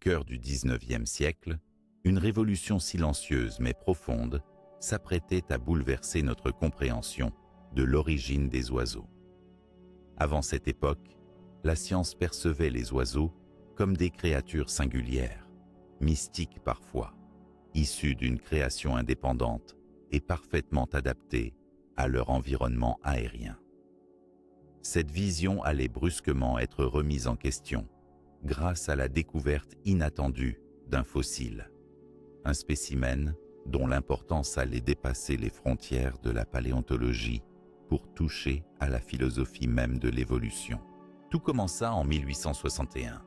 cœur du XIXe siècle, une révolution silencieuse mais profonde s'apprêtait à bouleverser notre compréhension de l'origine des oiseaux. Avant cette époque, la science percevait les oiseaux comme des créatures singulières, mystiques parfois, issues d'une création indépendante et parfaitement adaptées à leur environnement aérien. Cette vision allait brusquement être remise en question grâce à la découverte inattendue d'un fossile, un spécimen dont l'importance allait dépasser les frontières de la paléontologie pour toucher à la philosophie même de l'évolution. Tout commença en 1861,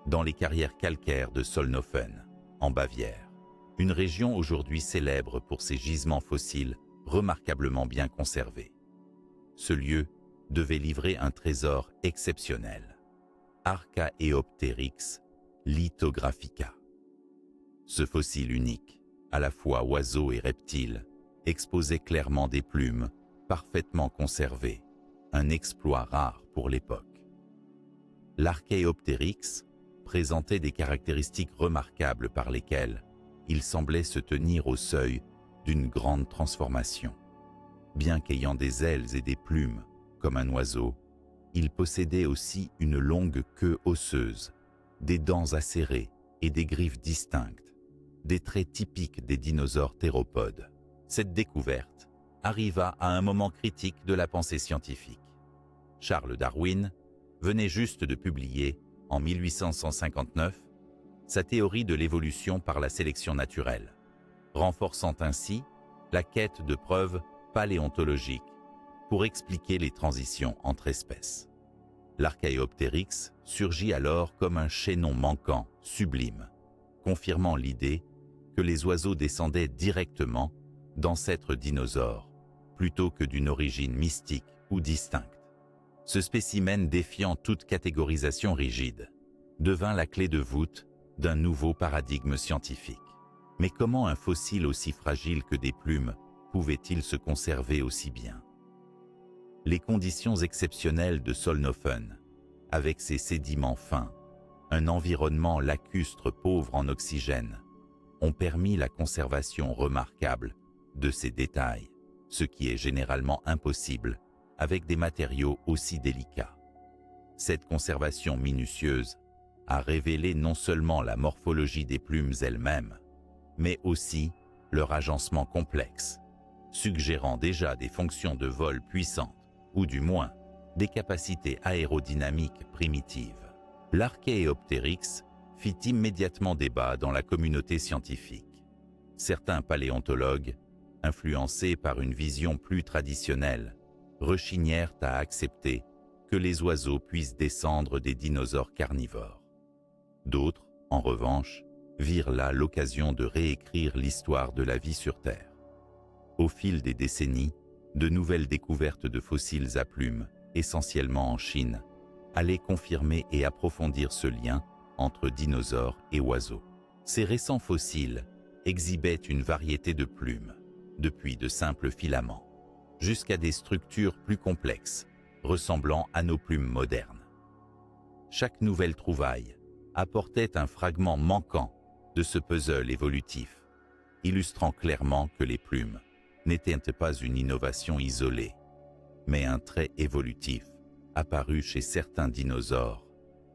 dans les carrières calcaires de Solnhofen, en Bavière, une région aujourd'hui célèbre pour ses gisements fossiles remarquablement bien conservés. Ce lieu devait livrer un trésor exceptionnel, Archaeopteryx lithographica. Ce fossile unique, à la fois oiseau et reptile, exposait clairement des plumes parfaitement conservées, un exploit rare pour l'époque. L'Archaeopteryx présentait des caractéristiques remarquables par lesquelles il semblait se tenir au seuil d'une grande transformation. Bien qu'ayant des ailes et des plumes comme un oiseau, il possédait aussi une longue queue osseuse, des dents acérées et des griffes distinctes, des traits typiques des dinosaures théropodes. Cette découverte arriva à un moment critique de la pensée scientifique. Charles Darwin venait juste de publier, en 1859, sa théorie de l'évolution par la sélection naturelle, renforçant ainsi la quête de preuves paléontologiques pour expliquer les transitions entre espèces. L'Archaeopteryx surgit alors comme un chaînon manquant, sublime, confirmant l'idée que les oiseaux descendaient directement d'ancêtres dinosaures, plutôt que d'une origine mystique ou distincte. Ce spécimen défiant toute catégorisation rigide devint la clé de voûte d'un nouveau paradigme scientifique. Mais comment un fossile aussi fragile que des plumes pouvait-il se conserver aussi bien? Les conditions exceptionnelles de Solnhofen, avec ses sédiments fins, un environnement lacustre pauvre en oxygène, ont permis la conservation remarquable de ces détails, ce qui est généralement impossible avec des matériaux aussi délicats. Cette conservation minutieuse a révélé non seulement la morphologie des plumes elles-mêmes, mais aussi leur agencement complexe, suggérant déjà des fonctions de vol puissantes, ou du moins des capacités aérodynamiques primitives. L'Archaeopteryx fit immédiatement débat dans la communauté scientifique. Certains paléontologues, influencés par une vision plus traditionnelle, rechignèrent à accepter que les oiseaux puissent descendre des dinosaures carnivores. D'autres, en revanche, virent là l'occasion de réécrire l'histoire de la vie sur Terre. Au fil des décennies, de nouvelles découvertes de fossiles à plumes, essentiellement en Chine, allaient confirmer et approfondir ce lien entre dinosaures et oiseaux. Ces récents fossiles exhibaient une variété de plumes, depuis de simples filaments, jusqu'à des structures plus complexes, ressemblant à nos plumes modernes. Chaque nouvelle trouvaille apportait un fragment manquant de ce puzzle évolutif, illustrant clairement que les plumes n'étaient pas une innovation isolée, mais un trait évolutif apparu chez certains dinosaures,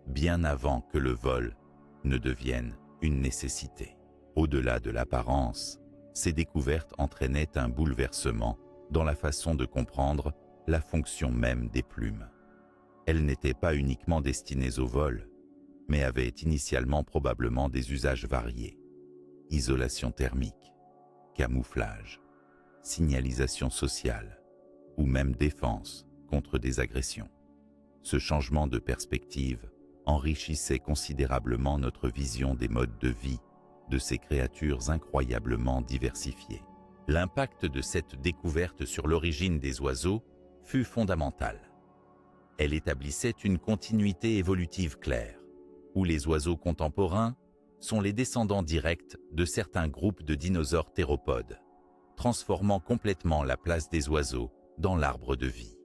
bien avant que le vol ne devienne une nécessité. Au-delà de l'apparence, ces découvertes entraînaient un bouleversement dans la façon de comprendre la fonction même des plumes. Elles n'étaient pas uniquement destinées au vol, mais avaient initialement probablement des usages variés. Isolation thermique, camouflage, signalisation sociale, ou même défense contre des agressions. Ce changement de perspective enrichissait considérablement notre vision des modes de vie de ces créatures incroyablement diversifiées. L'impact de cette découverte sur l'origine des oiseaux fut fondamental. Elle établissait une continuité évolutive claire, où les oiseaux contemporains sont les descendants directs de certains groupes de dinosaures théropodes, transformant complètement la place des oiseaux dans l'arbre de vie.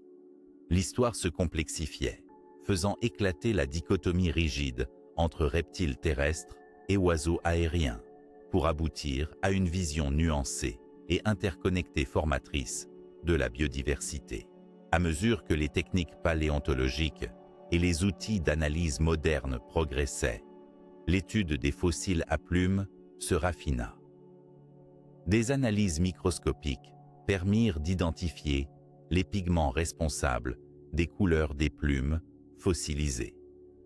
L'histoire se complexifiait, faisant éclater la dichotomie rigide entre reptiles terrestres et oiseaux aériens, pour aboutir à une vision nuancée et interconnectée formatrice de la biodiversité. À mesure que les techniques paléontologiques et les outils d'analyse modernes progressaient, l'étude des fossiles à plumes se raffina. Des analyses microscopiques permirent d'identifier les pigments responsables des couleurs des plumes fossilisées,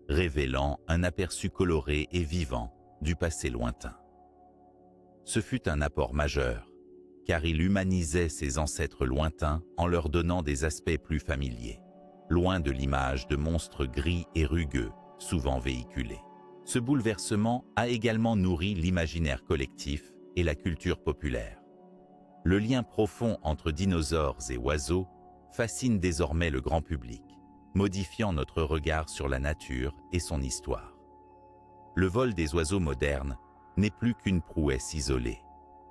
révélant un aperçu coloré et vivant du passé lointain. Ce fut un apport majeur, car il humanisait ses ancêtres lointains en leur donnant des aspects plus familiers, loin de l'image de monstres gris et rugueux, souvent véhiculés. Ce bouleversement a également nourri l'imaginaire collectif et la culture populaire. Le lien profond entre dinosaures et oiseaux fascine désormais le grand public, modifiant notre regard sur la nature et son histoire. Le vol des oiseaux modernes n'est plus qu'une prouesse isolée,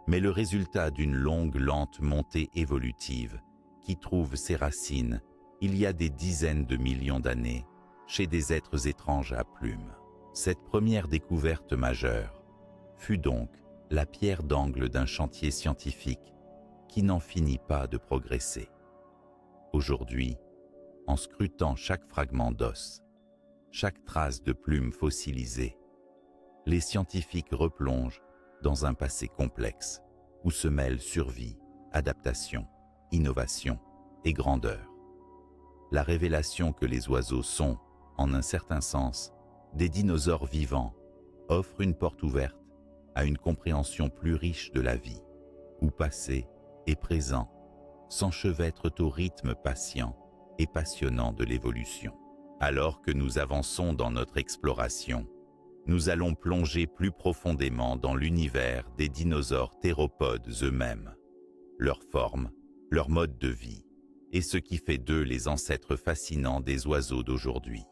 mais le résultat d'une longue, lente montée évolutive qui trouve ses racines il y a des dizaines de millions d'années chez des êtres étranges à plumes. Cette première découverte majeure fut donc la pierre d'angle d'un chantier scientifique qui n'en finit pas de progresser. Aujourd'hui, en scrutant chaque fragment d'os, chaque trace de plume fossilisée, les scientifiques replongent dans un passé complexe où se mêlent survie, adaptation, innovation et grandeur. La révélation que les oiseaux sont, en un certain sens, des dinosaures vivants offre une porte ouverte à une compréhension plus riche de la vie, où passé et présent s'enchevêtrent au rythme patient et passionnant de l'évolution. Alors que nous avançons dans notre exploration, nous allons plonger plus profondément dans l'univers des dinosaures théropodes eux-mêmes, leur forme, leur mode de vie, et ce qui fait d'eux les ancêtres fascinants des oiseaux d'aujourd'hui.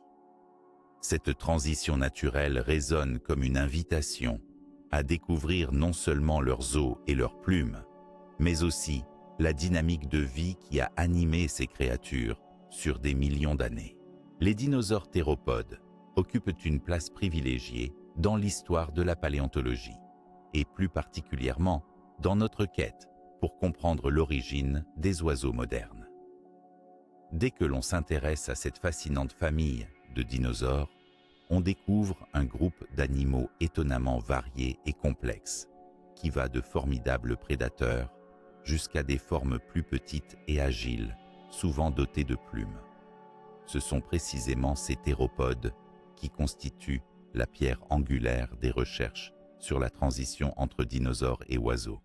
Cette transition naturelle résonne comme une invitation à découvrir non seulement leurs os et leurs plumes, mais aussi la dynamique de vie qui a animé ces créatures sur des millions d'années. Les dinosaures théropodes occupent une place privilégiée dans l'histoire de la paléontologie, et plus particulièrement dans notre quête pour comprendre l'origine des oiseaux modernes. Dès que l'on s'intéresse à cette fascinante famille de dinosaures, on découvre un groupe d'animaux étonnamment variés et complexes, qui va de formidables prédateurs jusqu'à des formes plus petites et agiles, souvent dotées de plumes. Ce sont précisément ces théropodes qui constituent la pierre angulaire des recherches sur la transition entre dinosaures et oiseaux,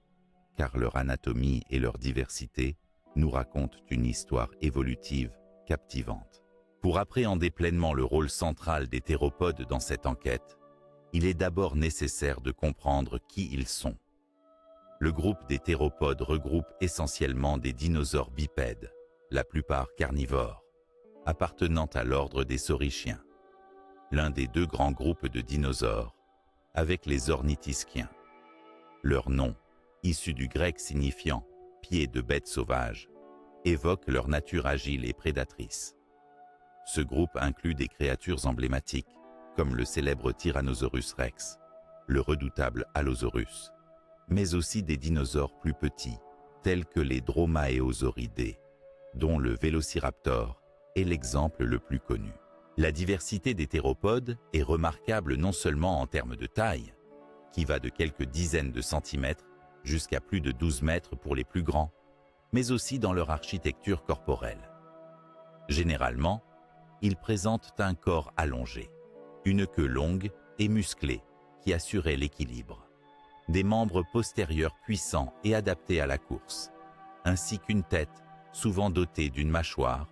car leur anatomie et leur diversité nous racontent une histoire évolutive captivante. Pour appréhender pleinement le rôle central des théropodes dans cette enquête, il est d'abord nécessaire de comprendre qui ils sont. Le groupe des théropodes regroupe essentiellement des dinosaures bipèdes, la plupart carnivores, appartenant à l'ordre des saurichiens, l'un des deux grands groupes de dinosaures, avec les ornithischiens. Leur nom, issu du grec signifiant « pied de bête sauvage », évoque leur nature agile et prédatrice. Ce groupe inclut des créatures emblématiques, comme le célèbre Tyrannosaurus rex, le redoutable Allosaurus, mais aussi des dinosaures plus petits, tels que les Dromaeosauridés, dont le Vélociraptor est l'exemple le plus connu. La diversité des théropodes est remarquable non seulement en termes de taille, qui va de quelques dizaines de centimètres jusqu'à plus de 12 mètres pour les plus grands, mais aussi dans leur architecture corporelle. Généralement, ils présentent un corps allongé, une queue longue et musclée qui assurait l'équilibre, des membres postérieurs puissants et adaptés à la course, ainsi qu'une tête souvent dotée d'une mâchoire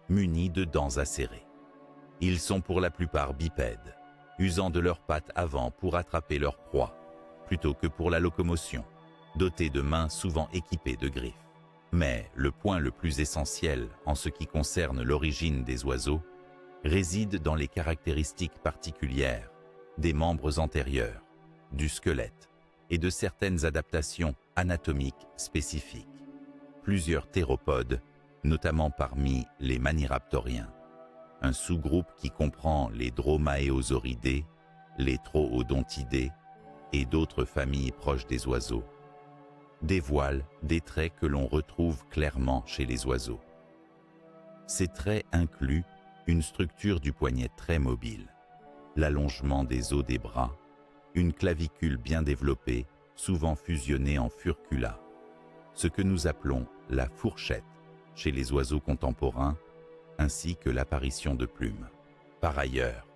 munie de dents acérées. Ils sont pour la plupart bipèdes, usant de leurs pattes avant pour attraper leur proie, plutôt que pour la locomotion, dotés de mains souvent équipées de griffes. Mais le point le plus essentiel en ce qui concerne l'origine des oiseaux réside dans les caractéristiques particulières des membres antérieurs, du squelette et de certaines adaptations anatomiques spécifiques. Plusieurs théropodes, notamment parmi les maniraptoriens, un sous-groupe qui comprend les Dromaeosauridés, les Troodontidés et d'autres familles proches des oiseaux, dévoilent des traits que l'on retrouve clairement chez les oiseaux. Ces traits incluent une structure du poignet très mobile, l'allongement des os des bras, une clavicule bien développée, souvent fusionnée en furcula, ce que nous appelons la fourchette chez les oiseaux contemporains, ainsi que l'apparition de plumes. Par ailleurs,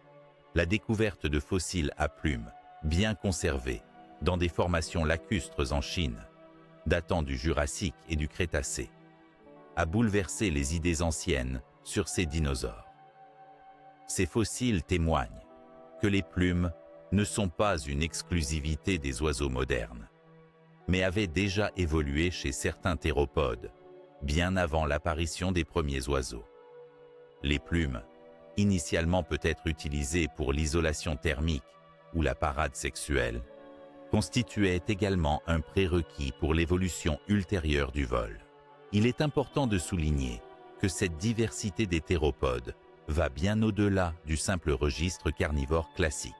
la découverte de fossiles à plumes bien conservés dans des formations lacustres en Chine, datant du Jurassique et du Crétacé, a bouleversé les idées anciennes sur ces dinosaures. Ces fossiles témoignent que les plumes ne sont pas une exclusivité des oiseaux modernes, mais avaient déjà évolué chez certains théropodes, bien avant l'apparition des premiers oiseaux. Les plumes, initialement peut-être utilisées pour l'isolation thermique ou la parade sexuelle, constituaient également un prérequis pour l'évolution ultérieure du vol. Il est important de souligner que cette diversité des théropodes va bien au-delà du simple registre carnivore classique.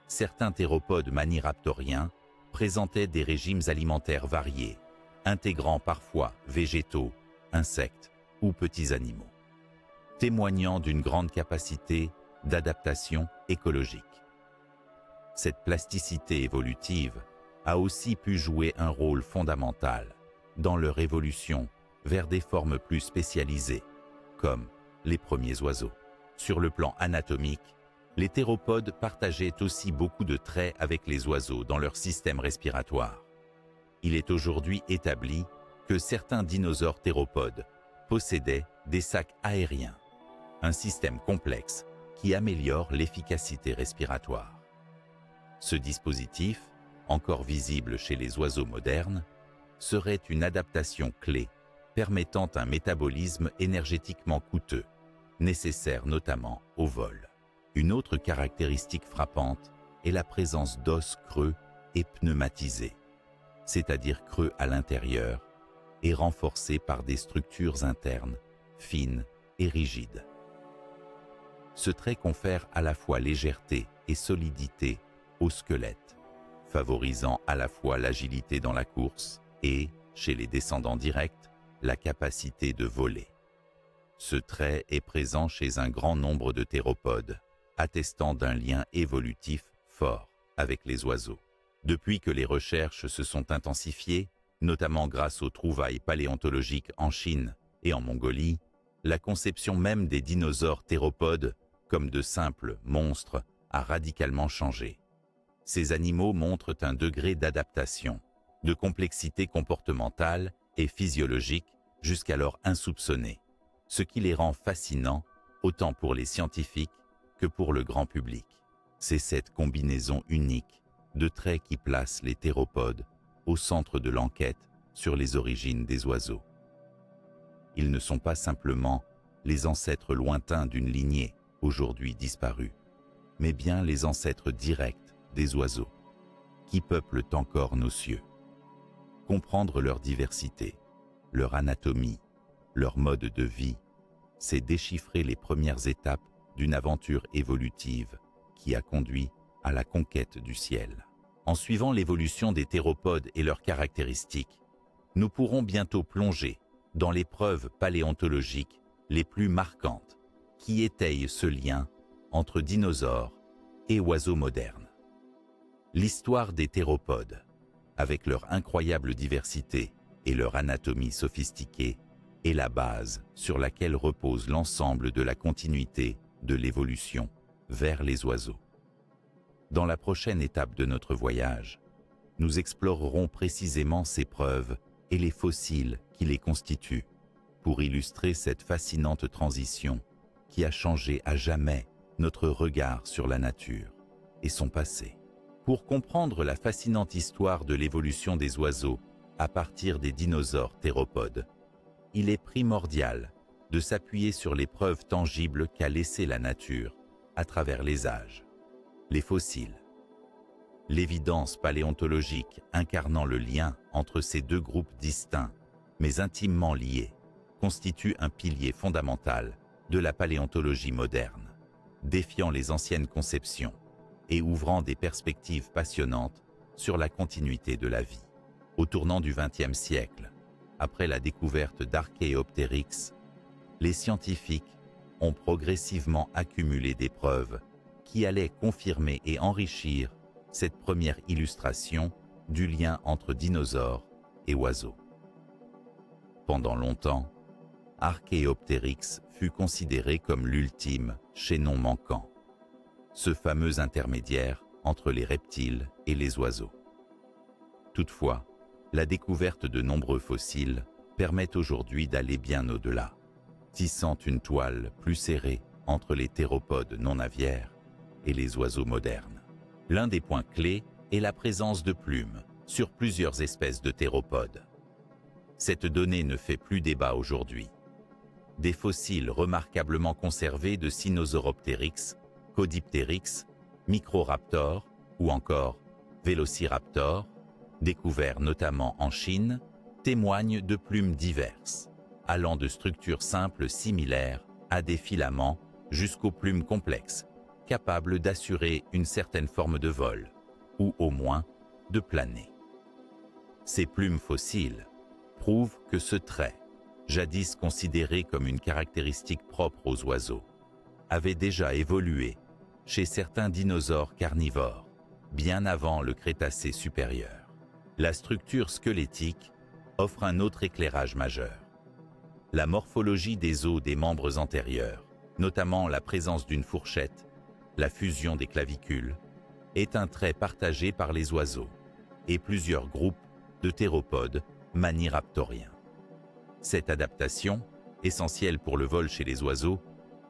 Certains théropodes maniraptoriens présentaient des régimes alimentaires variés, intégrant parfois végétaux, insectes ou petits animaux, témoignant d'une grande capacité d'adaptation écologique. Cette plasticité évolutive a aussi pu jouer un rôle fondamental dans leur évolution vers des formes plus spécialisées, comme les premiers oiseaux. Sur le plan anatomique, les théropodes partageaient aussi beaucoup de traits avec les oiseaux dans leur système respiratoire. Il est aujourd'hui établi que certains dinosaures théropodes possédaient des sacs aériens, un système complexe qui améliore l'efficacité respiratoire. Ce dispositif, encore visible chez les oiseaux modernes, serait une adaptation clé permettant un métabolisme énergétiquement coûteux, nécessaire notamment au vol. Une autre caractéristique frappante est la présence d'os creux et pneumatisés, c'est-à-dire creux à l'intérieur et renforcés par des structures internes, fines et rigides. Ce trait confère à la fois légèreté et solidité au squelette, favorisant à la fois l'agilité dans la course et, chez les descendants directs, la capacité de voler. Ce trait est présent chez un grand nombre de théropodes, attestant d'un lien évolutif fort avec les oiseaux. Depuis que les recherches se sont intensifiées, notamment grâce aux trouvailles paléontologiques en Chine et en Mongolie, la conception même des dinosaures théropodes comme de simples monstres a radicalement changé. Ces animaux montrent un degré d'adaptation, de complexité comportementale et physiologique jusqu'alors insoupçonné, ce qui les rend fascinants autant pour les scientifiques que pour le grand public. C'est cette combinaison unique de traits qui place les théropodes au centre de l'enquête sur les origines des oiseaux. Ils ne sont pas simplement les ancêtres lointains d'une lignée aujourd'hui disparue, mais bien les ancêtres directs des oiseaux, qui peuplent encore nos cieux. Comprendre leur diversité, leur anatomie, leur mode de vie, c'est déchiffrer les premières étapes d'une aventure évolutive qui a conduit à la conquête du ciel. En suivant l'évolution des théropodes et leurs caractéristiques, nous pourrons bientôt plonger dans les preuves paléontologiques les plus marquantes qui étayent ce lien entre dinosaures et oiseaux modernes. L'histoire des théropodes, avec leur incroyable diversité et leur anatomie sophistiquée, est la base sur laquelle repose l'ensemble de la continuité de l'évolution vers les oiseaux. Dans la prochaine étape de notre voyage, nous explorerons précisément ces preuves et les fossiles qui les constituent pour illustrer cette fascinante transition qui a changé à jamais notre regard sur la nature et son passé. Pour comprendre la fascinante histoire de l'évolution des oiseaux à partir des dinosaures théropodes, il est primordial de s'appuyer sur les preuves tangibles qu'a laissées la nature à travers les âges, les fossiles. L'évidence paléontologique incarnant le lien entre ces deux groupes distincts, mais intimement liés, constitue un pilier fondamental de la paléontologie moderne, défiant les anciennes conceptions et ouvrant des perspectives passionnantes sur la continuité de la vie. Au tournant du XXe siècle, après la découverte d'Archaeopteryx, les scientifiques ont progressivement accumulé des preuves qui allaient confirmer et enrichir cette première illustration du lien entre dinosaures et oiseaux. Pendant longtemps, Archaeopteryx fut considéré comme l'ultime chaînon manquant, ce fameux intermédiaire entre les reptiles et les oiseaux. Toutefois, la découverte de nombreux fossiles permet aujourd'hui d'aller bien au-delà, tissant une toile plus serrée entre les théropodes non aviaires et les oiseaux modernes. L'un des points clés est la présence de plumes sur plusieurs espèces de théropodes. Cette donnée ne fait plus débat aujourd'hui. Des fossiles remarquablement conservés de Sinosauropteryx, Caudipteryx, Microraptor ou encore Vélociraptor, découverts notamment en Chine, témoignent de plumes diverses, allant de structures simples similaires à des filaments jusqu'aux plumes complexes, capables d'assurer une certaine forme de vol, ou au moins de planer. Ces plumes fossiles prouvent que ce trait, jadis considéré comme une caractéristique propre aux oiseaux, avait déjà évolué chez certains dinosaures carnivores, bien avant le Crétacé supérieur. La structure squelettique offre un autre éclairage majeur. La morphologie des os des membres antérieurs, notamment la présence d'une fourchette, la fusion des clavicules, est un trait partagé par les oiseaux et plusieurs groupes de théropodes maniraptoriens. Cette adaptation, essentielle pour le vol chez les oiseaux,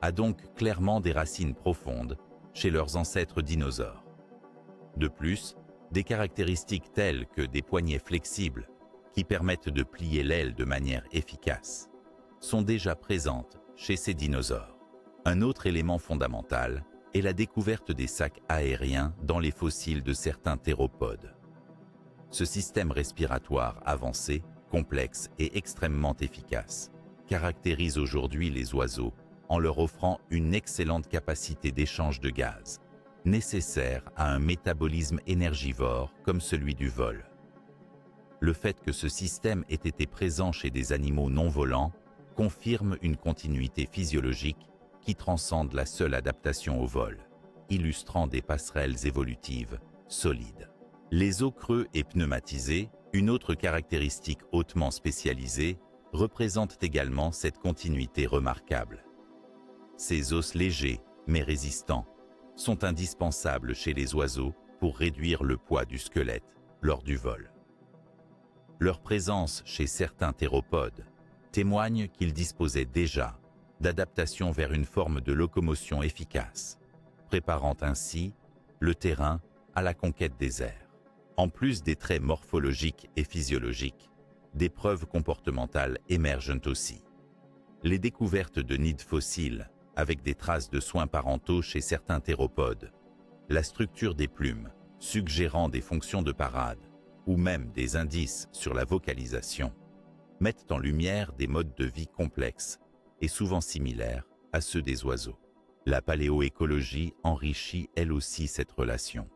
a donc clairement des racines profondes chez leurs ancêtres dinosaures. De plus, des caractéristiques telles que des poignets flexibles qui permettent de plier l'aile de manière efficace sont déjà présentes chez ces dinosaures. Un autre élément fondamental est la découverte des sacs aériens dans les fossiles de certains théropodes. Ce système respiratoire avancé, complexe et extrêmement efficace caractérise aujourd'hui les oiseaux en leur offrant une excellente capacité d'échange de gaz, nécessaire à un métabolisme énergivore comme celui du vol. Le fait que ce système ait été présent chez des animaux non volants confirme une continuité physiologique qui transcende la seule adaptation au vol, illustrant des passerelles évolutives solides. Les os creux et pneumatisés, une autre caractéristique hautement spécialisée, représentent également cette continuité remarquable. Ces os légers, mais résistants, sont indispensables chez les oiseaux pour réduire le poids du squelette lors du vol. Leur présence chez certains théropodes témoigne qu'ils disposaient déjà d'adaptation vers une forme de locomotion efficace, préparant ainsi le terrain à la conquête des airs. En plus des traits morphologiques et physiologiques, des preuves comportementales émergent aussi. Les découvertes de nids fossiles avec des traces de soins parentaux chez certains théropodes, la structure des plumes suggérant des fonctions de parade ou même des indices sur la vocalisation, mettent en lumière des modes de vie complexes et souvent similaires à ceux des oiseaux. La paléoécologie enrichit elle aussi cette relation.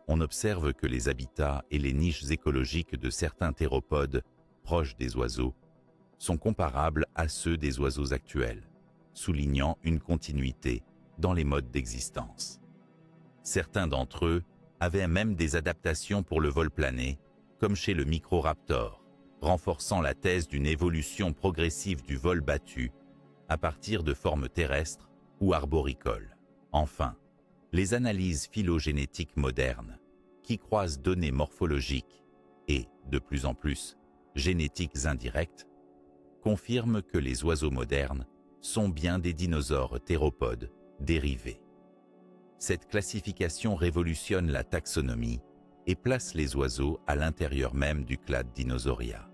On observe que les habitats et les niches écologiques de certains théropodes proches des oiseaux sont comparables à ceux des oiseaux actuels, soulignant une continuité dans les modes d'existence. Certains d'entre eux avaient même des adaptations pour le vol plané, comme chez le Microraptor, renforçant la thèse d'une évolution progressive du vol battu à partir de formes terrestres ou arboricoles. Enfin, les analyses phylogénétiques modernes, qui croisent données morphologiques et, de plus en plus, génétiques indirectes, confirment que les oiseaux modernes sont bien des dinosaures théropodes dérivés. Cette classification révolutionne la taxonomie et place les oiseaux à l'intérieur même du clade Dinosauria,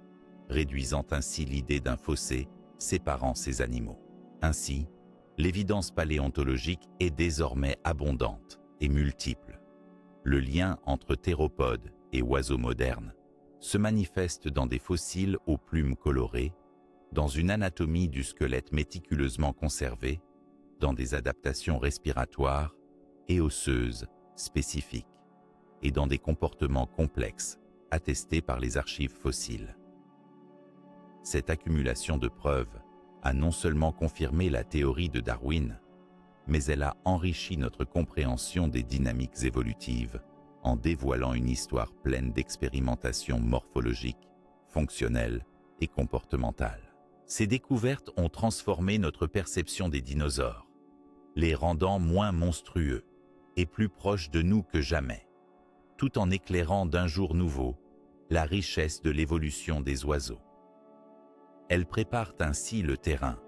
réduisant ainsi l'idée d'un fossé séparant ces animaux. Ainsi, l'évidence paléontologique est désormais abondante et multiple. Le lien entre théropodes et oiseaux modernes se manifeste dans des fossiles aux plumes colorées, dans une anatomie du squelette méticuleusement conservée, dans des adaptations respiratoires et osseuses spécifiques, et dans des comportements complexes, attestés par les archives fossiles. Cette accumulation de preuves a non seulement confirmé la théorie de Darwin, mais elle a enrichi notre compréhension des dynamiques évolutives en dévoilant une histoire pleine d'expérimentations morphologiques, fonctionnelles et comportementales. Ces découvertes ont transformé notre perception des dinosaures, les rendant moins monstrueux et plus proches de nous que jamais, tout en éclairant d'un jour nouveau la richesse de l'évolution des oiseaux. Elles préparent ainsi le terrain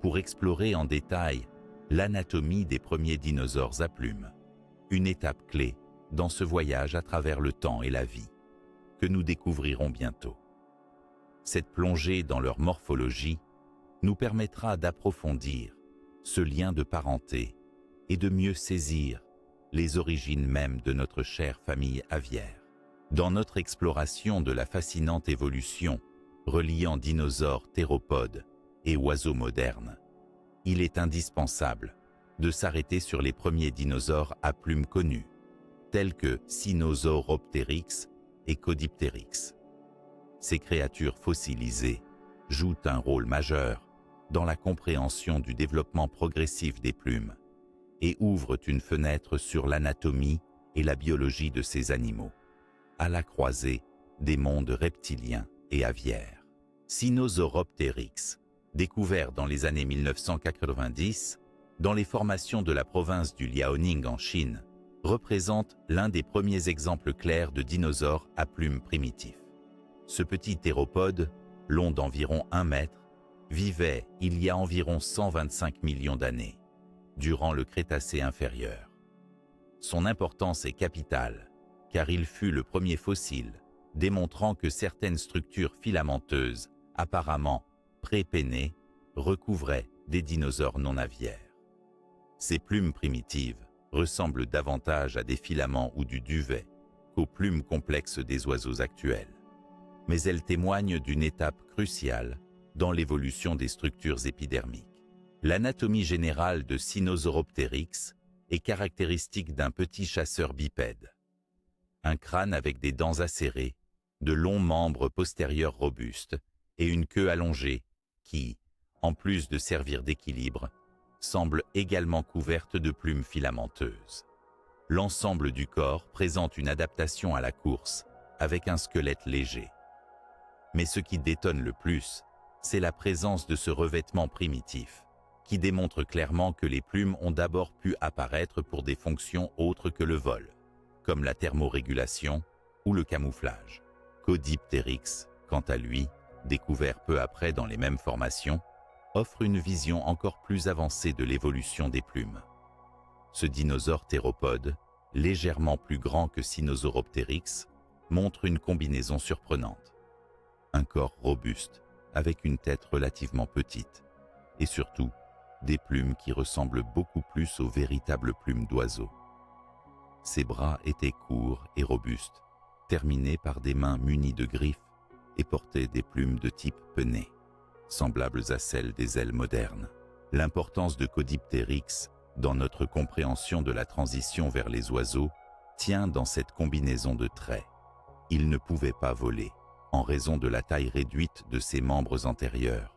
pour explorer en détail l'anatomie des premiers dinosaures à plumes, une étape clé dans ce voyage à travers le temps et la vie, que nous découvrirons bientôt. Cette plongée dans leur morphologie nous permettra d'approfondir ce lien de parenté et de mieux saisir les origines mêmes de notre chère famille aviaire. Dans notre exploration de la fascinante évolution reliant dinosaures théropodes et oiseaux modernes, il est indispensable de s'arrêter sur les premiers dinosaures à plumes connus, tels que Sinosauropteryx et Caudipteryx. Ces créatures fossilisées jouent un rôle majeur dans la compréhension du développement progressif des plumes et ouvrent une fenêtre sur l'anatomie et la biologie de ces animaux, à la croisée des mondes reptiliens et aviaires. Sinosauropteryx, découvert dans les années 1990 dans les formations de la province du Liaoning en Chine, représente l'un des premiers exemples clairs de dinosaures à plumes primitifs. Ce petit théropode, long d'environ 1 mètre, vivait il y a environ 125 millions d'années, durant le Crétacé inférieur. Son importance est capitale, car il fut le premier fossile démontrant que certaines structures filamenteuses, apparemment pré-pennées, recouvraient des dinosaures non aviaires. Ces plumes primitives ressemblent davantage à des filaments ou du duvet qu'aux plumes complexes des oiseaux actuels. Mais elles témoignent d'une étape cruciale dans l'évolution des structures épidermiques. L'anatomie générale de Sinosauropteryx est caractéristique d'un petit chasseur bipède. Un crâne avec des dents acérées, de longs membres postérieurs robustes et une queue allongée qui, en plus de servir d'équilibre, semble également couverte de plumes filamenteuses. L'ensemble du corps présente une adaptation à la course avec un squelette léger. Mais ce qui détonne le plus, c'est la présence de ce revêtement primitif, qui démontre clairement que les plumes ont d'abord pu apparaître pour des fonctions autres que le vol, comme la thermorégulation ou le camouflage. Caudipteryx, quant à lui, découvert peu après dans les mêmes formations, offre une vision encore plus avancée de l'évolution des plumes. Ce dinosaure théropode, légèrement plus grand que Sinosauropteryx, montre une combinaison surprenante. Un corps robuste, avec une tête relativement petite, et surtout, des plumes qui ressemblent beaucoup plus aux véritables plumes d'oiseaux. Ses bras étaient courts et robustes, terminés par des mains munies de griffes et portaient des plumes de type penné, semblables à celles des ailes modernes. L'importance de Caudipteryx dans notre compréhension de la transition vers les oiseaux tient dans cette combinaison de traits. Il ne pouvait pas voler, en raison de la taille réduite de ses membres antérieurs,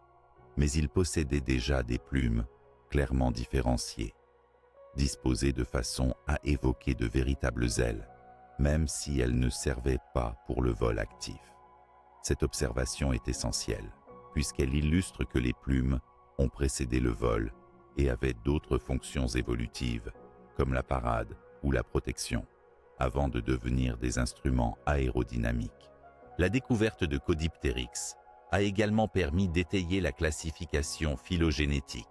mais il possédait déjà des plumes clairement différenciées, disposées de façon à évoquer de véritables ailes, même si elles ne servaient pas pour le vol actif. Cette observation est essentielle, puisqu'elle illustre que les plumes ont précédé le vol et avaient d'autres fonctions évolutives, comme la parade ou la protection, avant de devenir des instruments aérodynamiques. La découverte de Caudipteryx a également permis d'étayer la classification phylogénétique,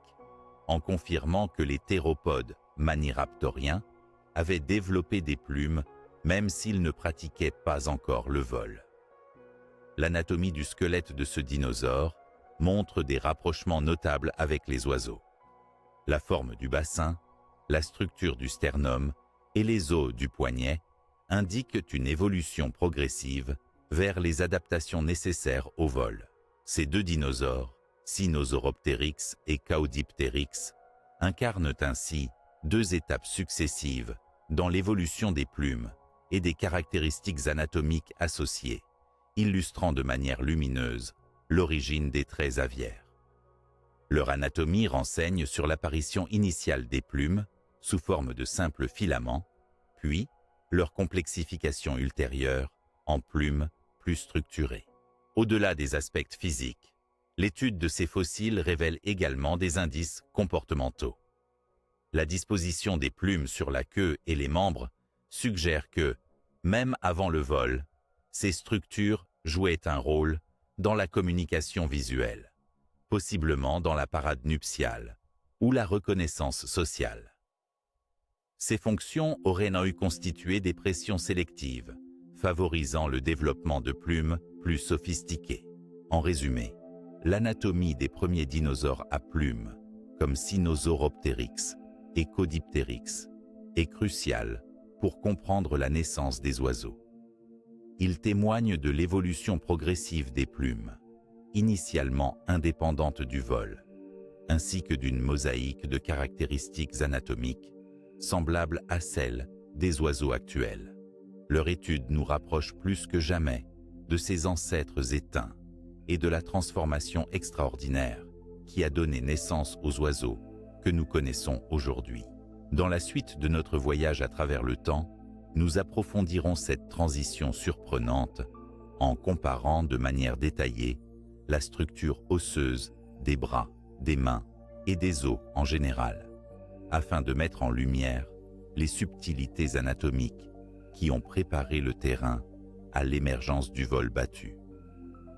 en confirmant que les théropodes maniraptoriens avaient développé des plumes même s'ils ne pratiquaient pas encore le vol. L'anatomie du squelette de ce dinosaure montre des rapprochements notables avec les oiseaux. La forme du bassin, la structure du sternum et les os du poignet indiquent une évolution progressive vers les adaptations nécessaires au vol. Ces deux dinosaures, Sinosauropteryx et Caudipteryx, incarnent ainsi deux étapes successives dans l'évolution des plumes et des caractéristiques anatomiques associées, illustrant de manière lumineuse l'origine des traits aviaires. Leur anatomie renseigne sur l'apparition initiale des plumes sous forme de simples filaments, puis leur complexification ultérieure en plumes plus structurées. Au-delà des aspects physiques, l'étude de ces fossiles révèle également des indices comportementaux. La disposition des plumes sur la queue et les membres suggère que, même avant le vol, ces structures jouaient un rôle dans la communication visuelle, possiblement dans la parade nuptiale ou la reconnaissance sociale. Ces fonctions auraient eu constitué des pressions sélectives, favorisant le développement de plumes plus sophistiquées. En résumé, l'anatomie des premiers dinosaures à plumes, comme Sinosauropteryx et Caudipteryx, est cruciale pour comprendre la naissance des oiseaux. Il témoigne de l'évolution progressive des plumes, initialement indépendantes du vol, ainsi que d'une mosaïque de caractéristiques anatomiques semblables à celles des oiseaux actuels. Leur étude nous rapproche plus que jamais de ces ancêtres éteints et de la transformation extraordinaire qui a donné naissance aux oiseaux que nous connaissons aujourd'hui. Dans la suite de notre voyage à travers le temps, nous approfondirons cette transition surprenante en comparant de manière détaillée la structure osseuse des bras, des mains et des os en général, afin de mettre en lumière les subtilités anatomiques qui ont préparé le terrain à l'émergence du vol battu.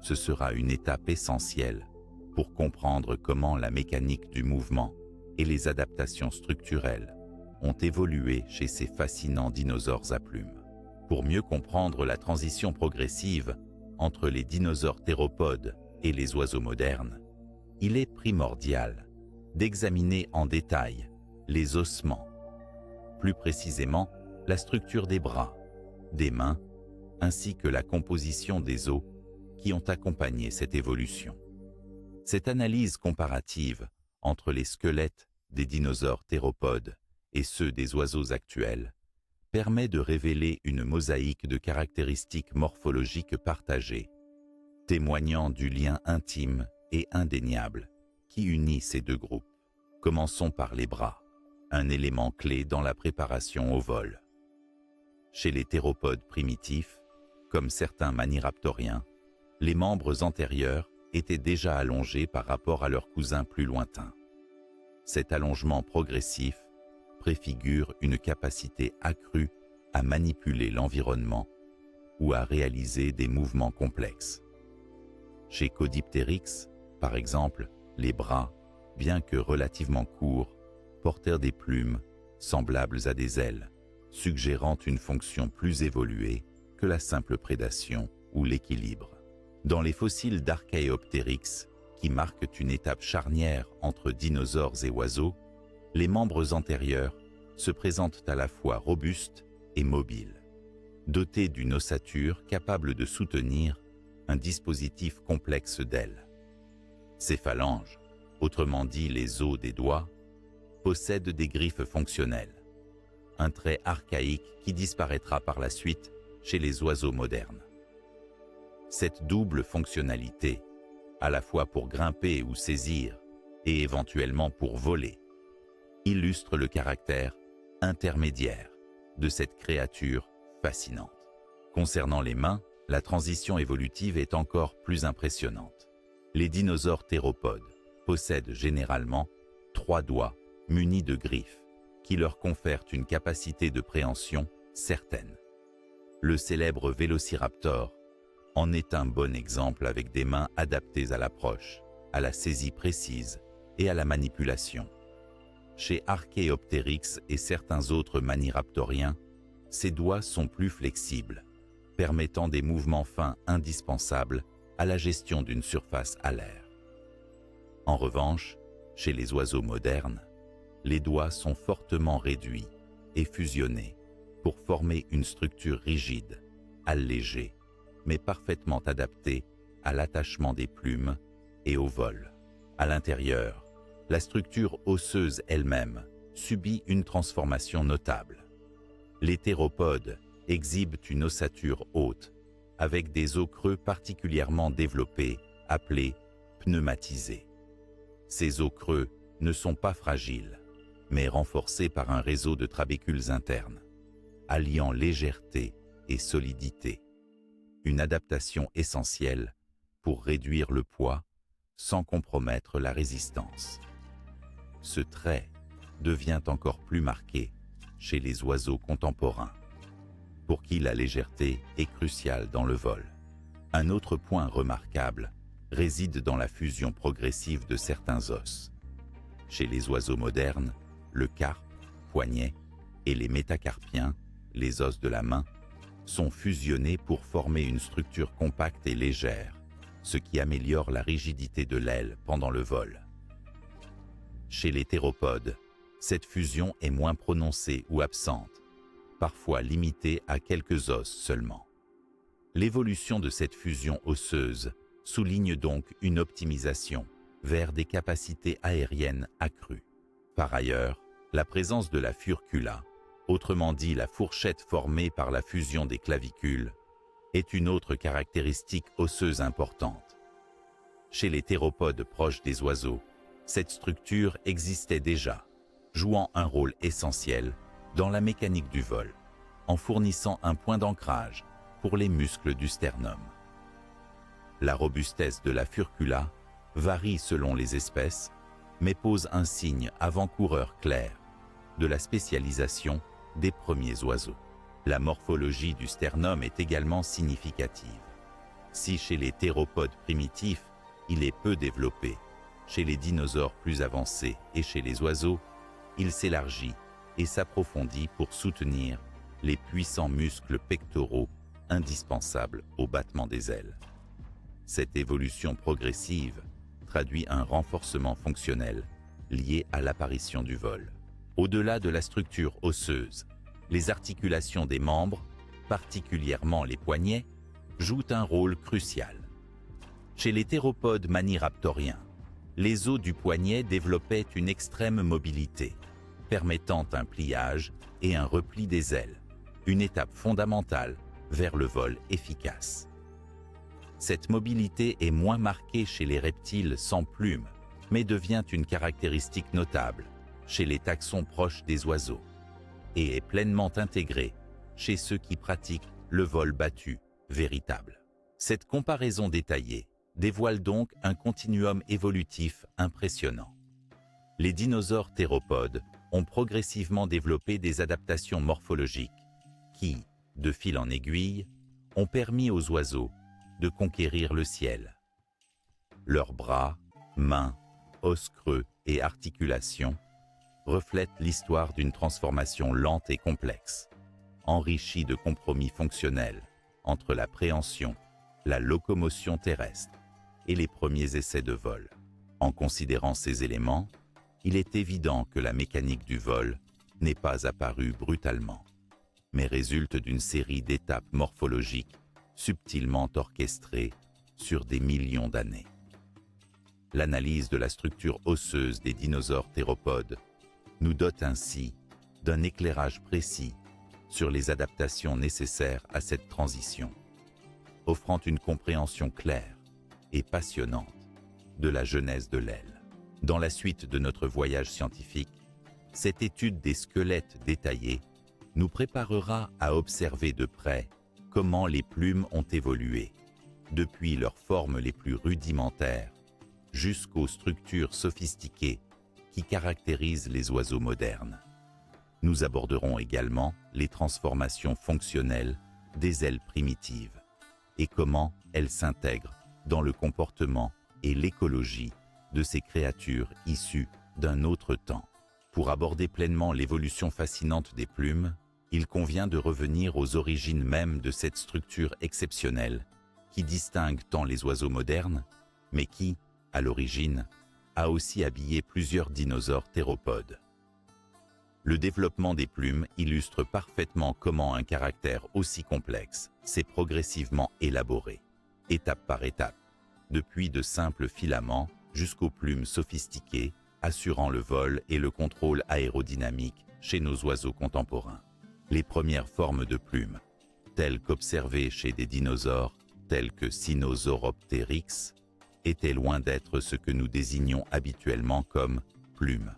Ce sera une étape essentielle pour comprendre comment la mécanique du mouvement et les adaptations structurelles ont évolué chez ces fascinants dinosaures à plumes. Pour mieux comprendre la transition progressive entre les dinosaures théropodes et les oiseaux modernes, il est primordial d'examiner en détail les ossements, plus précisément la structure des bras, des mains, ainsi que la composition des os qui ont accompagné cette évolution. Cette analyse comparative entre les squelettes des dinosaures théropodes et ceux des oiseaux actuels permet de révéler une mosaïque de caractéristiques morphologiques partagées, témoignant du lien intime et indéniable qui unit ces deux groupes. Commençons par les bras, un élément clé dans la préparation au vol. Chez les théropodes primitifs, comme certains maniraptoriens, les membres antérieurs étaient déjà allongés par rapport à leurs cousins plus lointains. Cet allongement progressif préfigure une capacité accrue à manipuler l'environnement ou à réaliser des mouvements complexes. Chez Caudipteryx, par exemple, les bras, bien que relativement courts, portèrent des plumes semblables à des ailes, suggérant une fonction plus évoluée que la simple prédation ou l'équilibre. Dans les fossiles d'Archaeopteryx, qui marquent une étape charnière entre dinosaures et oiseaux, les membres antérieurs se présentent à la fois robustes et mobiles, dotés d'une ossature capable de soutenir un dispositif complexe d'ailes. Ces phalanges, autrement dit les os des doigts, possèdent des griffes fonctionnelles, un trait archaïque qui disparaîtra par la suite chez les oiseaux modernes. Cette double fonctionnalité, à la fois pour grimper ou saisir et éventuellement pour voler, illustre le caractère intermédiaire de cette créature fascinante. Concernant les mains, la transition évolutive est encore plus impressionnante. Les dinosaures théropodes possèdent généralement 3 doigts munis de griffes qui leur confèrent une capacité de préhension certaine. Le célèbre Vélociraptor en est un bon exemple avec des mains adaptées à l'approche, à la saisie précise et à la manipulation. Chez Archaeopteryx et certains autres maniraptoriens, ces doigts sont plus flexibles, permettant des mouvements fins indispensables à la gestion d'une surface alaire. En revanche, chez les oiseaux modernes, les doigts sont fortement réduits et fusionnés pour former une structure rigide, allégée, mais parfaitement adaptée à l'attachement des plumes et au vol. À l'intérieur, la structure osseuse elle-même subit une transformation notable. Les théropodes exhibent une ossature haute, avec des os creux particulièrement développés, appelés pneumatisés. Ces os creux ne sont pas fragiles, mais renforcés par un réseau de trabécules internes, alliant légèreté et solidité. Une adaptation essentielle pour réduire le poids sans compromettre la résistance. Ce trait devient encore plus marqué chez les oiseaux contemporains, pour qui la légèreté est cruciale dans le vol. Un autre point remarquable réside dans la fusion progressive de certains os. Chez les oiseaux modernes, le carpe, poignet, et les métacarpiens, les os de la main, sont fusionnés pour former une structure compacte et légère, ce qui améliore la rigidité de l'aile pendant le vol. Chez les théropodes, cette fusion est moins prononcée ou absente, parfois limitée à quelques os seulement. L'évolution de cette fusion osseuse souligne donc une optimisation vers des capacités aériennes accrues. Par ailleurs, la présence de la furcula, autrement dit la fourchette formée par la fusion des clavicules, est une autre caractéristique osseuse importante. Chez les théropodes proches des oiseaux, cette structure existait déjà, jouant un rôle essentiel dans la mécanique du vol, en fournissant un point d'ancrage pour les muscles du sternum. La robustesse de la furcula varie selon les espèces, mais pose un signe avant-coureur clair de la spécialisation des premiers oiseaux. La morphologie du sternum est également significative. Si chez les théropodes primitifs, il est peu développé, chez les dinosaures plus avancés et chez les oiseaux, il s'élargit et s'approfondit pour soutenir les puissants muscles pectoraux indispensables au battement des ailes. Cette évolution progressive traduit un renforcement fonctionnel lié à l'apparition du vol. Au-delà de la structure osseuse, les articulations des membres, particulièrement les poignets, jouent un rôle crucial. Chez les théropodes maniraptoriens, les os du poignet développaient une extrême mobilité, permettant un pliage et un repli des ailes, une étape fondamentale vers le vol efficace. Cette mobilité est moins marquée chez les reptiles sans plumes, mais devient une caractéristique notable chez les taxons proches des oiseaux et est pleinement intégrée chez ceux qui pratiquent le vol battu véritable. Cette comparaison détaillée dévoile donc un continuum évolutif impressionnant. Les dinosaures théropodes ont progressivement développé des adaptations morphologiques qui, de fil en aiguille, ont permis aux oiseaux de conquérir le ciel. Leurs bras, mains, os creux et articulations reflètent l'histoire d'une transformation lente et complexe, enrichie de compromis fonctionnels entre la préhension, la locomotion terrestre et les premiers essais de vol. En considérant ces éléments, il est évident que la mécanique du vol n'est pas apparue brutalement, mais résulte d'une série d'étapes morphologiques subtilement orchestrées sur des millions d'années. L'analyse de la structure osseuse des dinosaures théropodes nous dote ainsi d'un éclairage précis sur les adaptations nécessaires à cette transition, offrant une compréhension claire et passionnante de la genèse de l'aile. Dans la suite de notre voyage scientifique, cette étude des squelettes détaillés nous préparera à observer de près comment les plumes ont évolué, depuis leurs formes les plus rudimentaires jusqu'aux structures sophistiquées qui caractérisent les oiseaux modernes. Nous aborderons également les transformations fonctionnelles des ailes primitives et comment elles s'intègrent dans le comportement et l'écologie de ces créatures issues d'un autre temps. Pour aborder pleinement l'évolution fascinante des plumes, il convient de revenir aux origines mêmes de cette structure exceptionnelle qui distingue tant les oiseaux modernes, mais qui, à l'origine, a aussi habillé plusieurs dinosaures théropodes. Le développement des plumes illustre parfaitement comment un caractère aussi complexe s'est progressivement élaboré, étape par étape, depuis de simples filaments jusqu'aux plumes sophistiquées, assurant le vol et le contrôle aérodynamique chez nos oiseaux contemporains. Les premières formes de plumes, telles qu'observées chez des dinosaures tels que Sinosauropteryx, étaient loin d'être ce que nous désignons habituellement comme plumes.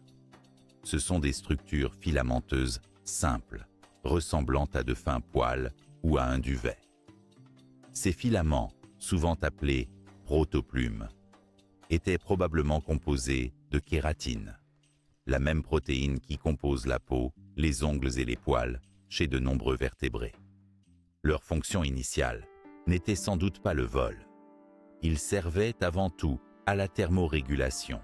Ce sont des structures filamenteuses simples, ressemblant à de fins poils ou à un duvet. Ces filaments, souvent appelés protoplumes, étaient probablement composés de kératine, la même protéine qui compose la peau, les ongles et les poils chez de nombreux vertébrés. Leur fonction initiale n'était sans doute pas le vol. Ils servaient avant tout à la thermorégulation,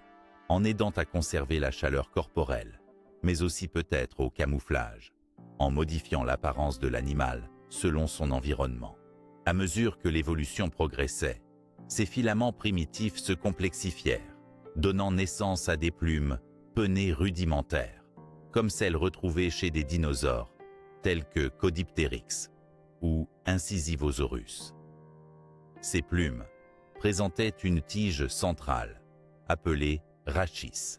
en aidant à conserver la chaleur corporelle, mais aussi peut-être au camouflage, en modifiant l'apparence de l'animal selon son environnement. À mesure que l'évolution progressait, ces filaments primitifs se complexifièrent, donnant naissance à des plumes pennées rudimentaires, comme celles retrouvées chez des dinosaures, tels que Caudipteryx ou Incisivosaurus. Ces plumes présentaient une tige centrale, appelée rachis,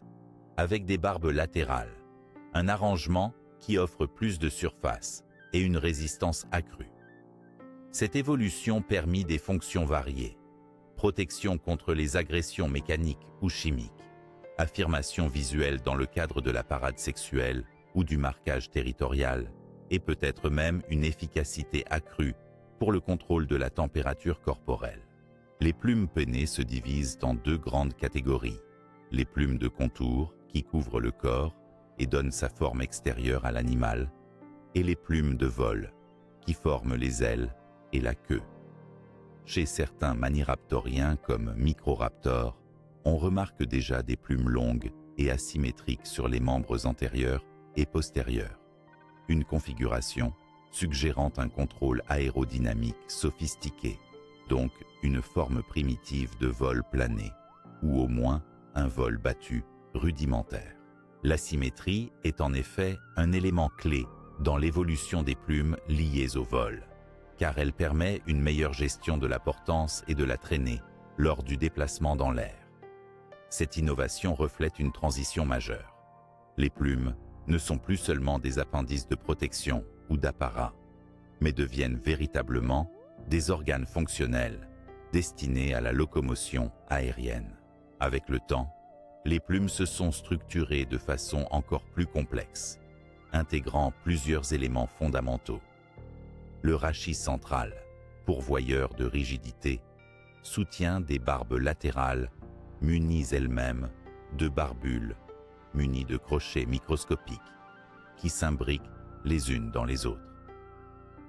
avec des barbes latérales, un arrangement qui offre plus de surface et une résistance accrue. Cette évolution permit des fonctions variées: protection contre les agressions mécaniques ou chimiques, affirmation visuelle dans le cadre de la parade sexuelle ou du marquage territorial, et peut-être même une efficacité accrue pour le contrôle de la température corporelle. Les plumes pennées se divisent en deux grandes catégories: les plumes de contour, qui couvrent le corps et donnent sa forme extérieure à l'animal, et les plumes de vol, qui forment les ailes et la queue. Chez certains maniraptoriens comme Microraptor, on remarque déjà des plumes longues et asymétriques sur les membres antérieurs et postérieurs, une configuration suggérant un contrôle aérodynamique sophistiqué, donc une forme primitive de vol plané, ou au moins un vol battu rudimentaire. L'asymétrie est en effet un élément clé dans l'évolution des plumes liées au vol, car elle permet une meilleure gestion de la portance et de la traînée lors du déplacement dans l'air. Cette innovation reflète une transition majeure. Les plumes ne sont plus seulement des appendices de protection ou d'apparat, mais deviennent véritablement des organes fonctionnels destinés à la locomotion aérienne. Avec le temps, les plumes se sont structurées de façon encore plus complexe, intégrant plusieurs éléments fondamentaux. Le rachis central, pourvoyeur de rigidité, soutient des barbes latérales munies elles-mêmes de barbules munies de crochets microscopiques qui s'imbriquent les unes dans les autres.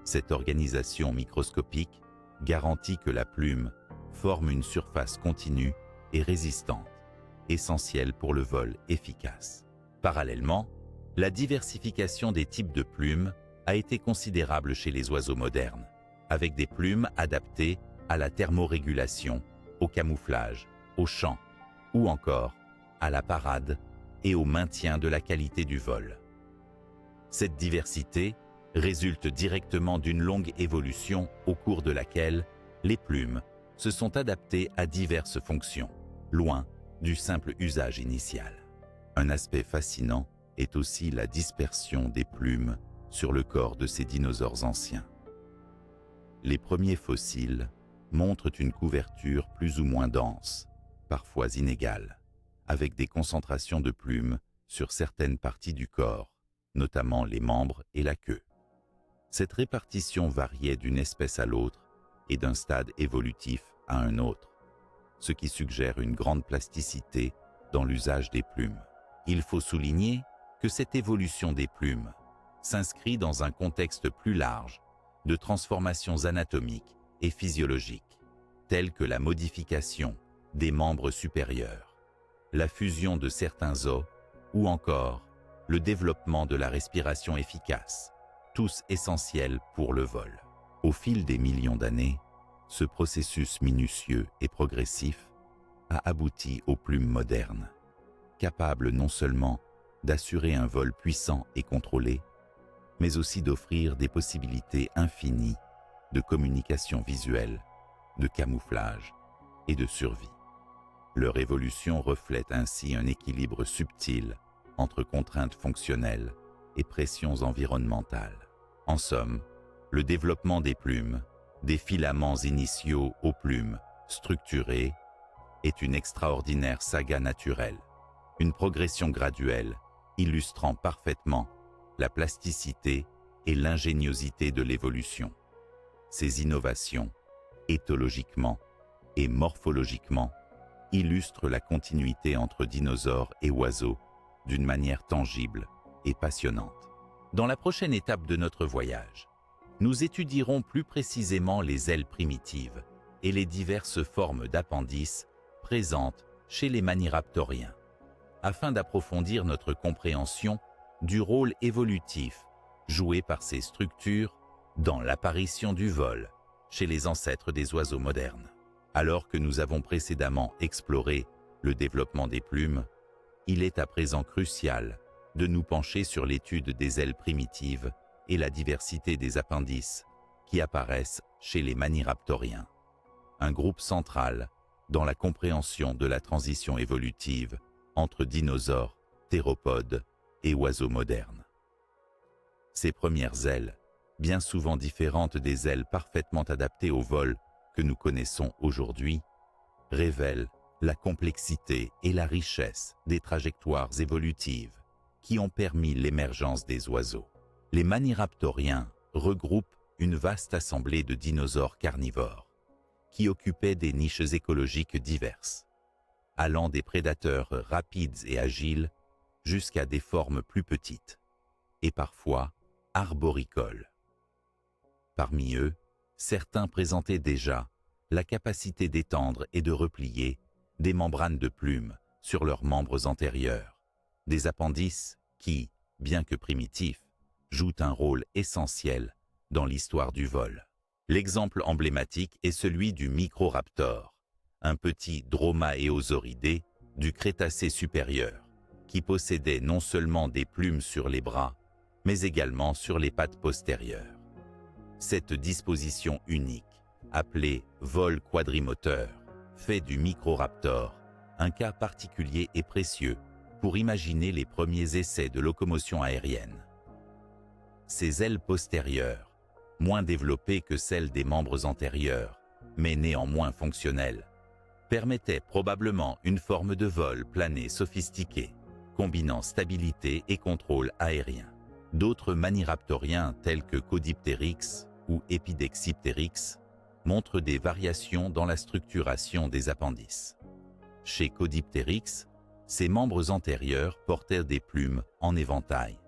Cette organisation microscopique garantit que la plume forme une surface continue et résistante, essentielle pour le vol efficace. Parallèlement, la diversification des types de plumes a été considérable chez les oiseaux modernes, avec des plumes adaptées à la thermorégulation, au camouflage, au chant, ou encore à la parade et au maintien de la qualité du vol. Cette diversité résulte directement d'une longue évolution au cours de laquelle les plumes se sont adaptées à diverses fonctions, loin du simple usage initial. Un aspect fascinant est aussi la dispersion des plumes sur le corps de ces dinosaures anciens. Les premiers fossiles montrent une couverture plus ou moins dense, parfois inégale, avec des concentrations de plumes sur certaines parties du corps, notamment les membres et la queue. Cette répartition variait d'une espèce à l'autre et d'un stade évolutif à un autre, ce qui suggère une grande plasticité dans l'usage des plumes. Il faut souligner que cette évolution des plumes s'inscrit dans un contexte plus large de transformations anatomiques et physiologiques, telles que la modification des membres supérieurs, la fusion de certains os ou encore le développement de la respiration efficace, tous essentiels pour le vol. Au fil des millions d'années, ce processus minutieux et progressif a abouti aux plumes modernes, capables non seulement d'assurer un vol puissant et contrôlé, mais aussi d'offrir des possibilités infinies de communication visuelle, de camouflage et de survie. Leur évolution reflète ainsi un équilibre subtil entre contraintes fonctionnelles et pressions environnementales. En somme, le développement des plumes, des filaments initiaux aux plumes structurées, est une extraordinaire saga naturelle, une progression graduelle illustrant parfaitement la plasticité et l'ingéniosité de l'évolution. Ces innovations, éthologiquement et morphologiquement, illustrent la continuité entre dinosaures et oiseaux d'une manière tangible et passionnante. Dans la prochaine étape de notre voyage, nous étudierons plus précisément les ailes primitives et les diverses formes d'appendices présentes chez les maniraptoriens, afin d'approfondir notre compréhension du rôle évolutif joué par ces structures dans l'apparition du vol chez les ancêtres des oiseaux modernes. Alors que nous avons précédemment exploré le développement des plumes, il est à présent crucial de nous pencher sur l'étude des ailes primitives et la diversité des appendices qui apparaissent chez les maniraptoriens, un groupe central dans la compréhension de la transition évolutive entre dinosaures, théropodes et oiseaux modernes. Ces premières ailes, bien souvent différentes des ailes parfaitement adaptées au vol que nous connaissons aujourd'hui, révèlent la complexité et la richesse des trajectoires évolutives qui ont permis l'émergence des oiseaux. Les maniraptoriens regroupent une vaste assemblée de dinosaures carnivores qui occupaient des niches écologiques diverses, allant des prédateurs rapides et agiles jusqu'à des formes plus petites et parfois arboricoles. Parmi eux, certains présentaient déjà la capacité d'étendre et de replier des membranes de plumes sur leurs membres antérieurs, des appendices qui, bien que primitifs, jouent un rôle essentiel dans l'histoire du vol. L'exemple emblématique est celui du Microraptor, un petit dromaéosauridé du Crétacé supérieur, qui possédait non seulement des plumes sur les bras, mais également sur les pattes postérieures. Cette disposition unique, appelée vol quadrimoteur, fait du Microraptor un cas particulier et précieux pour imaginer les premiers essais de locomotion aérienne. Ses ailes postérieures, moins développées que celles des membres antérieurs, mais néanmoins fonctionnelles, permettaient probablement une forme de vol plané sophistiquée, combinant stabilité et contrôle aérien. D'autres maniraptoriens tels que Caudipteryx ou Epidexipteryx montrent des variations dans la structuration des appendices. Chez Caudipteryx, ses membres antérieurs portèrent des plumes en éventail,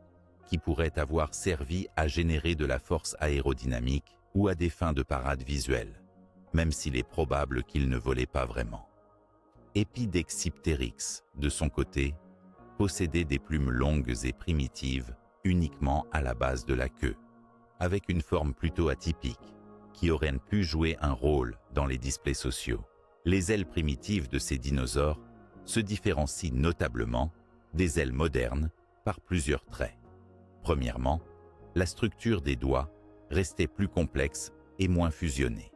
qui pourraient avoir servi à générer de la force aérodynamique ou à des fins de parade visuelle, même s'il est probable qu'ils ne volaient pas vraiment. Epidexipteryx, de son côté, possédait des plumes longues et primitives uniquement à la base de la queue, avec une forme plutôt atypique, qui auraient pu jouer un rôle dans les displays sociaux. Les ailes primitives de ces dinosaures se différencient notablement des ailes modernes par plusieurs traits. Premièrement, la structure des doigts restait plus complexe et moins fusionnée,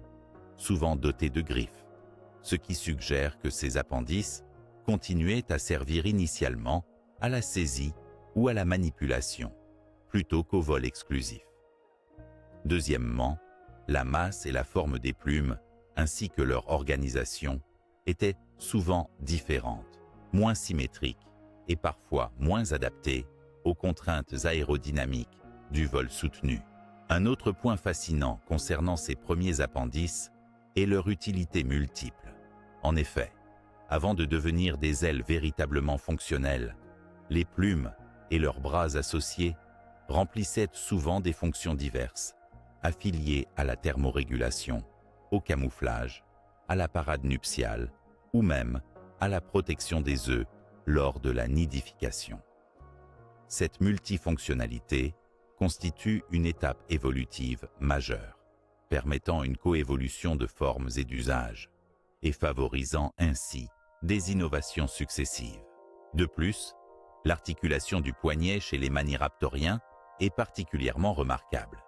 souvent dotée de griffes, ce qui suggère que ces appendices continuaient à servir initialement à la saisie ou à la manipulation, plutôt qu'au vol exclusif. Deuxièmement, la masse et la forme des plumes, ainsi que leur organisation, étaient souvent différentes, moins symétriques et parfois moins adaptées aux contraintes aérodynamiques du vol soutenu. Un autre point fascinant concernant ces premiers appendices est leur utilité multiple. En effet, avant de devenir des ailes véritablement fonctionnelles, les plumes et leurs bras associés remplissaient souvent des fonctions diverses, affiliées à la thermorégulation, au camouflage, à la parade nuptiale ou même à la protection des œufs lors de la nidification. Cette multifonctionnalité constitue une étape évolutive majeure, permettant une coévolution de formes et d'usages, et favorisant ainsi des innovations successives. De plus, l'articulation du poignet chez les maniraptoriens est particulièrement remarquable.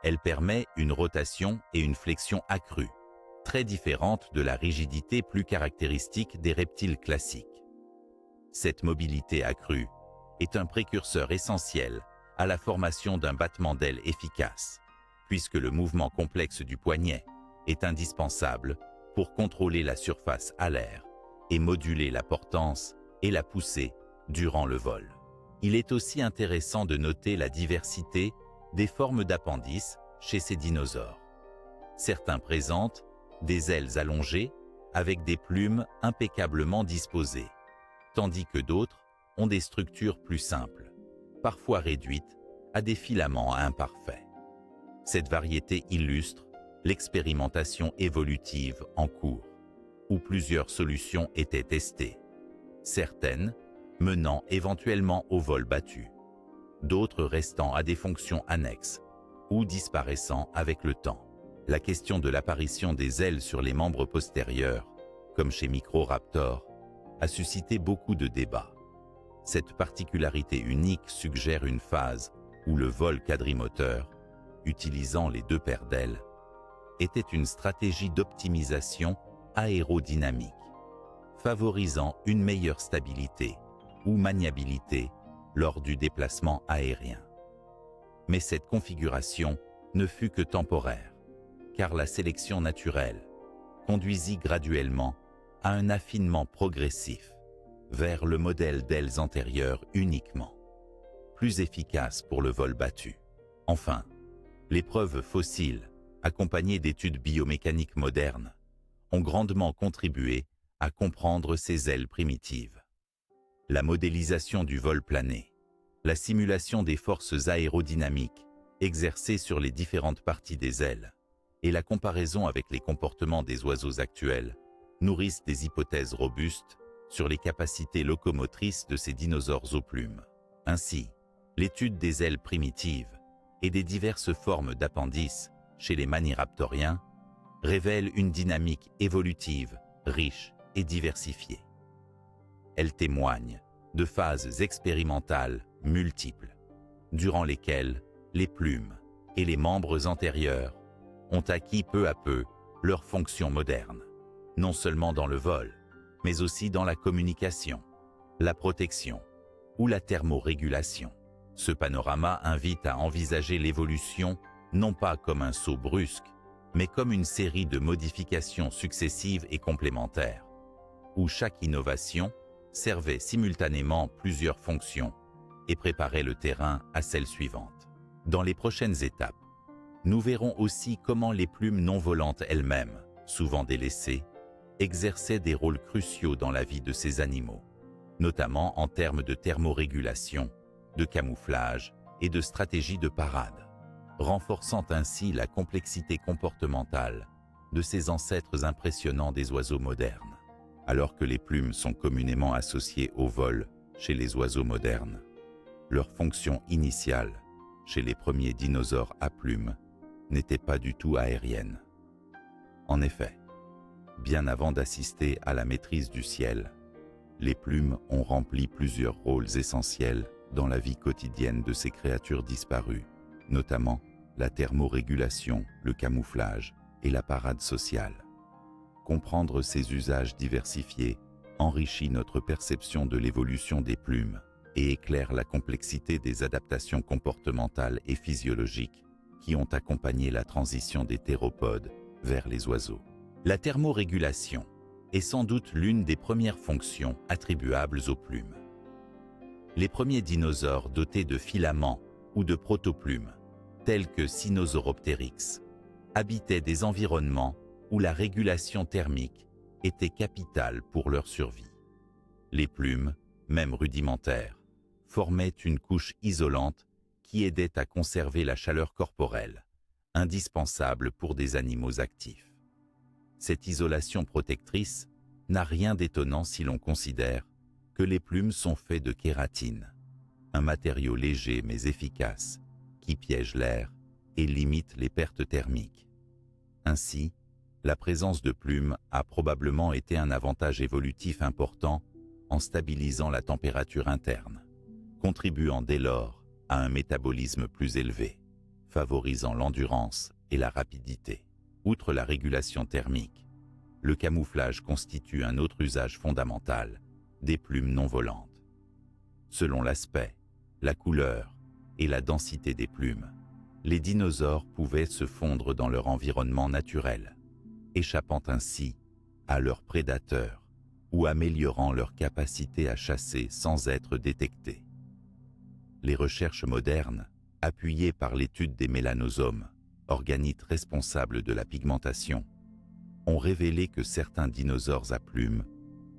Elle permet une rotation et une flexion accrues, très différentes de la rigidité plus caractéristique des reptiles classiques. Cette mobilité accrue est un précurseur essentiel à la formation d'un battement d'aile efficace, puisque le mouvement complexe du poignet est indispensable pour contrôler la surface alaire et moduler la portance et la poussée durant le vol. Il est aussi intéressant de noter la diversité des formes d'appendices chez ces dinosaures. Certains présentent des ailes allongées avec des plumes impeccablement disposées, tandis que d'autres ont des structures plus simples, parfois réduites à des filaments imparfaits. Cette variété illustre l'expérimentation évolutive en cours, où plusieurs solutions étaient testées, certaines menant éventuellement au vol battu, d'autres restant à des fonctions annexes ou disparaissant avec le temps. La question de l'apparition des ailes sur les membres postérieurs, comme chez Microraptor, a suscité beaucoup de débats. Cette particularité unique suggère une phase où le vol quadrimoteur, utilisant les deux paires d'ailes, était une stratégie d'optimisation aérodynamique, favorisant une meilleure stabilité ou maniabilité lors du déplacement aérien. Mais cette configuration ne fut que temporaire, car la sélection naturelle conduisit graduellement à un affinement progressif vers le modèle d'ailes antérieures uniquement, plus efficace pour le vol battu. Enfin, les preuves fossiles, accompagnées d'études biomécaniques modernes, ont grandement contribué à comprendre ces ailes primitives. La modélisation du vol plané, la simulation des forces aérodynamiques exercées sur les différentes parties des ailes et la comparaison avec les comportements des oiseaux actuels nourrissent des hypothèses robustes sur les capacités locomotrices de ces dinosaures aux plumes. Ainsi, l'étude des ailes primitives et des diverses formes d'appendices chez les maniraptoriens révèle une dynamique évolutive riche et diversifiée. Elle témoigne de phases expérimentales multiples, durant lesquelles les plumes et les membres antérieurs ont acquis peu à peu leurs fonctions modernes, non seulement dans le vol, mais aussi dans la communication, la protection ou la thermorégulation. Ce panorama invite à envisager l'évolution non pas comme un saut brusque, mais comme une série de modifications successives et complémentaires, où chaque innovation servait simultanément plusieurs fonctions et préparait le terrain à celle suivante. Dans les prochaines étapes, nous verrons aussi comment les plumes non volantes elles-mêmes, souvent délaissées, exerçaient des rôles cruciaux dans la vie de ces animaux, notamment en termes de thermorégulation, de camouflage et de stratégie de parade, renforçant ainsi la complexité comportementale de ces ancêtres impressionnants des oiseaux modernes. Alors que les plumes sont communément associées au vol chez les oiseaux modernes, leur fonction initiale chez les premiers dinosaures à plumes n'était pas du tout aérienne. En effet, bien avant d'assister à la maîtrise du ciel, les plumes ont rempli plusieurs rôles essentiels dans la vie quotidienne de ces créatures disparues, notamment la thermorégulation, le camouflage et la parade sociale. Comprendre ces usages diversifiés enrichit notre perception de l'évolution des plumes et éclaire la complexité des adaptations comportementales et physiologiques qui ont accompagné la transition des théropodes vers les oiseaux. La thermorégulation est sans doute l'une des premières fonctions attribuables aux plumes. Les premiers dinosaures dotés de filaments ou de protoplumes, tels que Sinosauropteryx, habitaient des environnements où la régulation thermique était capitale pour leur survie. Les plumes, même rudimentaires, formaient une couche isolante qui aidait à conserver la chaleur corporelle, indispensable pour des animaux actifs. Cette isolation protectrice n'a rien d'étonnant si l'on considère que les plumes sont faites de kératine, un matériau léger mais efficace qui piège l'air et limite les pertes thermiques. Ainsi, la présence de plumes a probablement été un avantage évolutif important en stabilisant la température interne, contribuant dès lors à un métabolisme plus élevé, favorisant l'endurance et la rapidité. Outre la régulation thermique, le camouflage constitue un autre usage fondamental des plumes non volantes. Selon l'aspect, la couleur et la densité des plumes, les dinosaures pouvaient se fondre dans leur environnement naturel, échappant ainsi à leurs prédateurs ou améliorant leur capacité à chasser sans être détectés. Les recherches modernes, appuyées par l'étude des mélanosomes, organites responsables de la pigmentation, ont révélé que certains dinosaures à plumes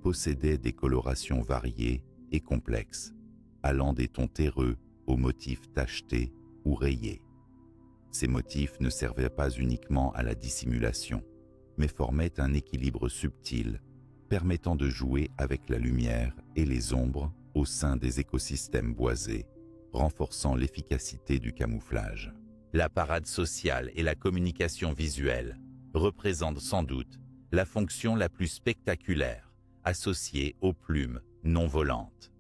possédaient des colorations variées et complexes, allant des tons terreux aux motifs tachetés ou rayés. Ces motifs ne servaient pas uniquement à la dissimulation, mais formaient un équilibre subtil permettant de jouer avec la lumière et les ombres au sein des écosystèmes boisés, renforçant l'efficacité du camouflage. La parade sociale et la communication visuelle représentent sans doute la fonction la plus spectaculaire associée aux plumes non volantes.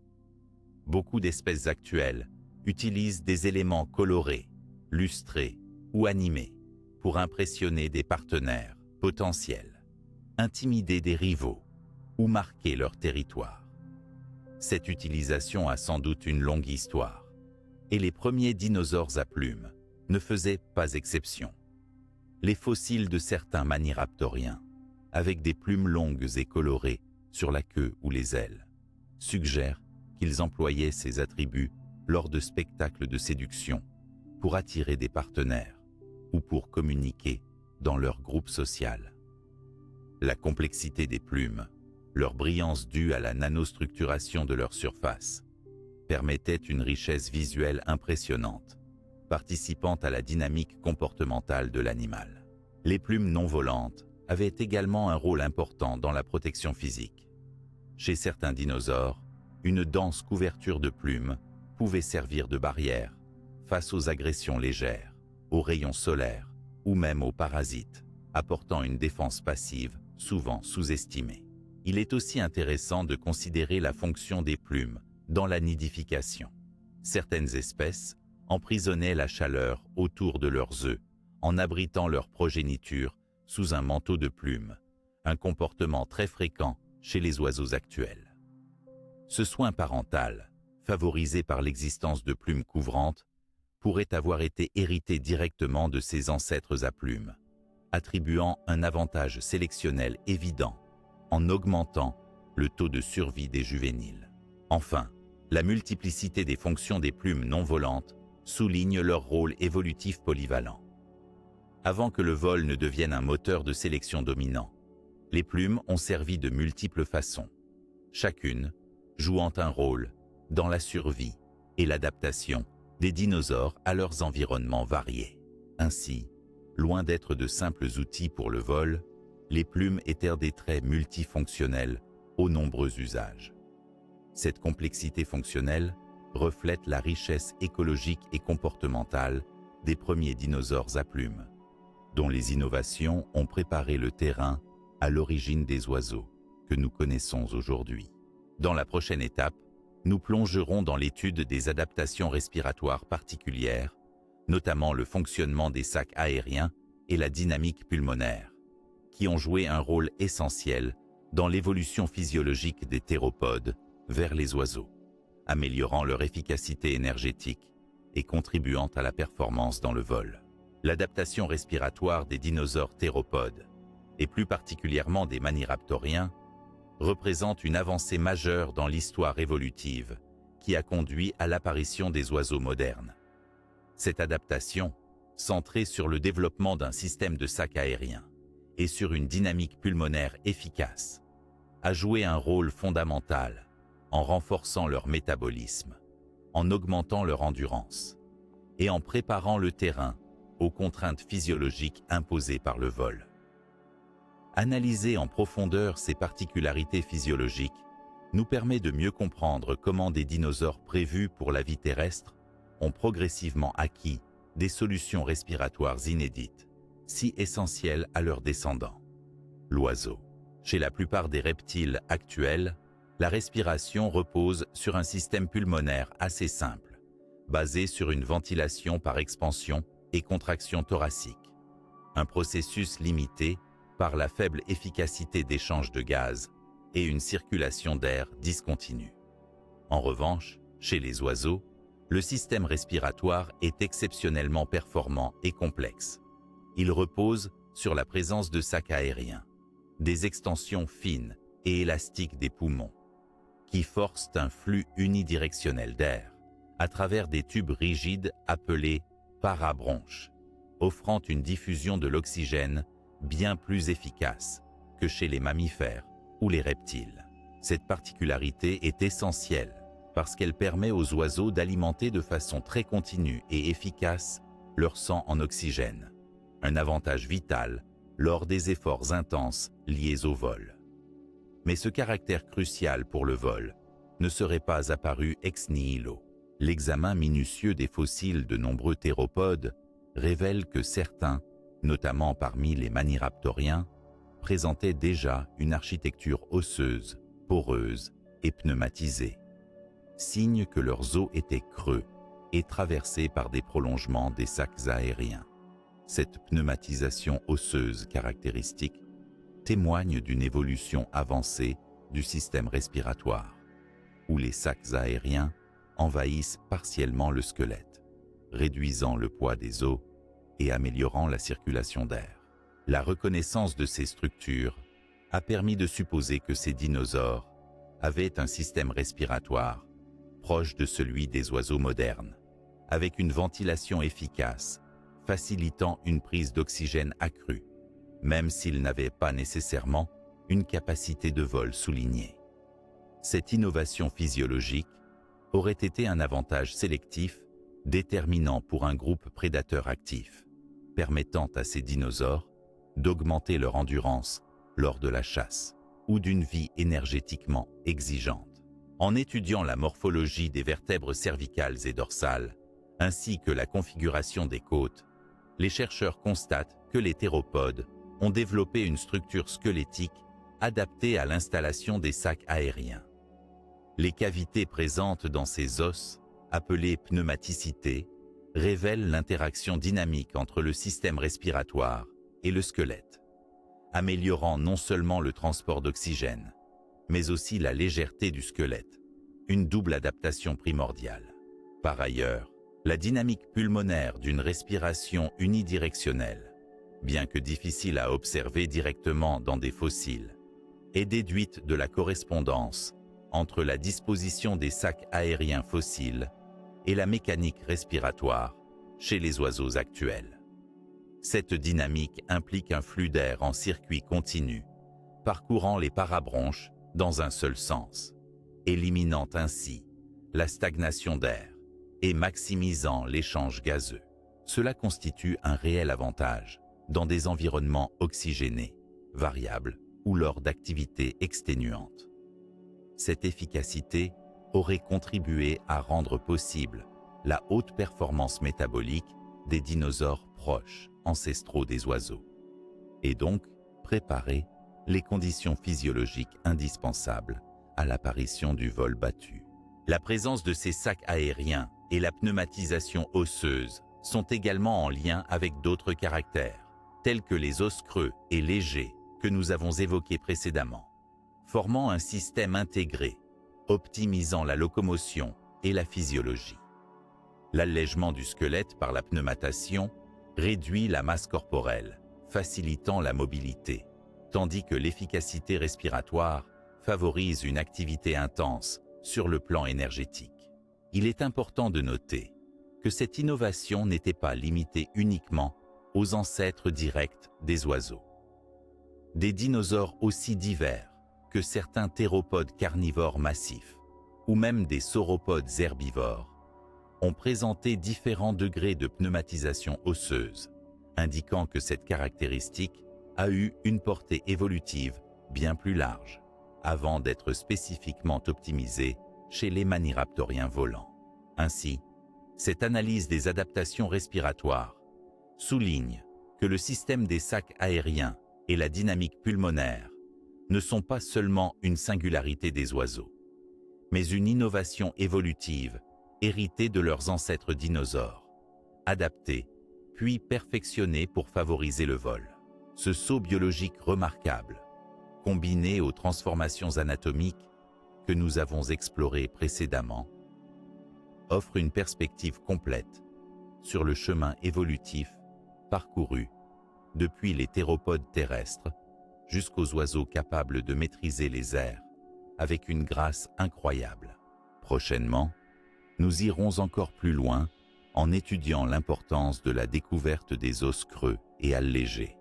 Beaucoup d'espèces actuelles utilisent des éléments colorés, lustrés ou animés pour impressionner des partenaires potentiels, intimider des rivaux ou marquer leur territoire. Cette utilisation a sans doute une longue histoire, et les premiers dinosaures à plumes ne faisaient pas exception. Les fossiles de certains maniraptoriens, avec des plumes longues et colorées sur la queue ou les ailes, suggèrent qu'ils employaient ces attributs lors de spectacles de séduction pour attirer des partenaires ou pour communiquer dans leur groupe social. La complexité des plumes, leur brillance due à la nanostructuration de leur surface, permettait une richesse visuelle impressionnante, participant à la dynamique comportementale de l'animal. Les plumes non volantes avaient également un rôle important dans la protection physique. Chez certains dinosaures, une dense couverture de plumes pouvait servir de barrière face aux agressions légères, aux rayons solaires ou même aux parasites, apportant une défense passive souvent sous-estimée. Il est aussi intéressant de considérer la fonction des plumes dans la nidification. Certaines espèces emprisonnaient la chaleur autour de leurs œufs en abritant leur progéniture sous un manteau de plumes, un comportement très fréquent chez les oiseaux actuels. Ce soin parental, favorisé par l'existence de plumes couvrantes, pourrait avoir été hérité directement de ses ancêtres à plumes, attribuant un avantage sélectionnel évident en augmentant le taux de survie des juvéniles. Enfin, la multiplicité des fonctions des plumes non volantes souligne leur rôle évolutif polyvalent. Avant que le vol ne devienne un moteur de sélection dominant, les plumes ont servi de multiples façons, chacune jouant un rôle dans la survie et l'adaptation des dinosaures à leurs environnements variés. Ainsi, loin d'être de simples outils pour le vol, les plumes étaient des traits multifonctionnels aux nombreux usages. Cette complexité fonctionnelle reflète la richesse écologique et comportementale des premiers dinosaures à plumes, dont les innovations ont préparé le terrain à l'origine des oiseaux que nous connaissons aujourd'hui. Dans la prochaine étape, nous plongerons dans l'étude des adaptations respiratoires particulières, notamment le fonctionnement des sacs aériens et la dynamique pulmonaire, qui ont joué un rôle essentiel dans l'évolution physiologique des théropodes vers les oiseaux, améliorant leur efficacité énergétique et contribuant à la performance dans le vol. L'adaptation respiratoire des dinosaures théropodes, et plus particulièrement des maniraptoriens, représente une avancée majeure dans l'histoire évolutive qui a conduit à l'apparition des oiseaux modernes. Cette adaptation, centrée sur le développement d'un système de sac aérien et sur une dynamique pulmonaire efficace, a joué un rôle fondamental en renforçant leur métabolisme, en augmentant leur endurance et en préparant le terrain aux contraintes physiologiques imposées par le vol. Analyser en profondeur ces particularités physiologiques nous permet de mieux comprendre comment des dinosaures prévus pour la vie terrestre ont progressivement acquis des solutions respiratoires inédites, si essentielles à leurs descendants. L'oiseau. Chez la plupart des reptiles actuels, la respiration repose sur un système pulmonaire assez simple, basé sur une ventilation par expansion et contraction thoracique, un processus limité par la faible efficacité d'échange de gaz et une circulation d'air discontinue. En revanche, chez les oiseaux, Le système respiratoire est exceptionnellement performant et complexe. Il repose sur la présence de sacs aériens, des extensions fines et élastiques des poumons, qui forcent un flux unidirectionnel d'air à travers des tubes rigides appelés parabronches, offrant une diffusion de l'oxygène bien plus efficace que chez les mammifères ou les reptiles. Cette particularité est essentielle parce qu'elle permet aux oiseaux d'alimenter de façon très continue et efficace leur sang en oxygène, un avantage vital lors des efforts intenses liés au vol. Mais ce caractère crucial pour le vol ne serait pas apparu ex nihilo. L'examen minutieux des fossiles de nombreux théropodes révèle que certains, notamment parmi les maniraptoriens, présentaient déjà une architecture osseuse, poreuse et pneumatisée, signe que leurs os étaient creux et traversés par des prolongements des sacs aériens. Cette pneumatisation osseuse caractéristique témoigne d'une évolution avancée du système respiratoire, où les sacs aériens envahissent partiellement le squelette, réduisant le poids des os et améliorant la circulation d'air. La reconnaissance de ces structures a permis de supposer que ces dinosaures avaient un système respiratoire proche de celui des oiseaux modernes, avec une ventilation efficace, facilitant une prise d'oxygène accrue, même s'ils n'avaient pas nécessairement une capacité de vol soulignée. Cette innovation physiologique aurait été un avantage sélectif déterminant pour un groupe prédateur actif, permettant à ces dinosaures d'augmenter leur endurance lors de la chasse ou d'une vie énergétiquement exigeante. En étudiant la morphologie des vertèbres cervicales et dorsales, ainsi que la configuration des côtes, les chercheurs constatent que les théropodes ont développé une structure squelettique adaptée à l'installation des sacs aériens. Les cavités présentes dans ces os, appelées pneumaticités, révèlent l'interaction dynamique entre le système respiratoire et le squelette, améliorant non seulement le transport d'oxygène, mais aussi la légèreté du squelette, une double adaptation primordiale. Par ailleurs, la dynamique pulmonaire d'une respiration unidirectionnelle, bien que difficile à observer directement dans des fossiles, est déduite de la correspondance entre la disposition des sacs aériens fossiles et la mécanique respiratoire chez les oiseaux actuels. Cette dynamique implique un flux d'air en circuit continu, parcourant les parabronches dans un seul sens, éliminant ainsi la stagnation d'air et maximisant l'échange gazeux. Cela constitue un réel avantage dans des environnements oxygénés, variables ou lors d'activités exténuantes. Cette efficacité aurait contribué à rendre possible la haute performance métabolique des dinosaures proches, ancestraux des oiseaux, et donc préparer les conditions physiologiques indispensables à l'apparition du vol battu. La présence de ces sacs aériens et la pneumatisation osseuse sont également en lien avec d'autres caractères, tels que les os creux et légers que nous avons évoqués précédemment, formant un système intégré, optimisant la locomotion et la physiologie. L'allègement du squelette par la pneumatation réduit la masse corporelle, facilitant la mobilité, tandis que l'efficacité respiratoire favorise une activité intense sur le plan énergétique. Il est important de noter que cette innovation n'était pas limitée uniquement aux ancêtres directs des oiseaux. Des dinosaures aussi divers que certains théropodes carnivores massifs, ou même des sauropodes herbivores, ont présenté différents degrés de pneumatisation osseuse, indiquant que cette caractéristique a eu une portée évolutive bien plus large, avant d'être spécifiquement optimisée chez les maniraptoriens volants. Ainsi, cette analyse des adaptations respiratoires souligne que le système des sacs aériens et la dynamique pulmonaire ne sont pas seulement une singularité des oiseaux, mais une innovation évolutive héritée de leurs ancêtres dinosaures, adaptée puis perfectionnée pour favoriser le vol. Ce saut biologique remarquable, combiné aux transformations anatomiques que nous avons explorées précédemment, offre une perspective complète sur le chemin évolutif parcouru depuis les théropodes terrestres jusqu'aux oiseaux capables de maîtriser les airs avec une grâce incroyable. Prochainement, nous irons encore plus loin en étudiant l'importance de la découverte des os creux et allégés.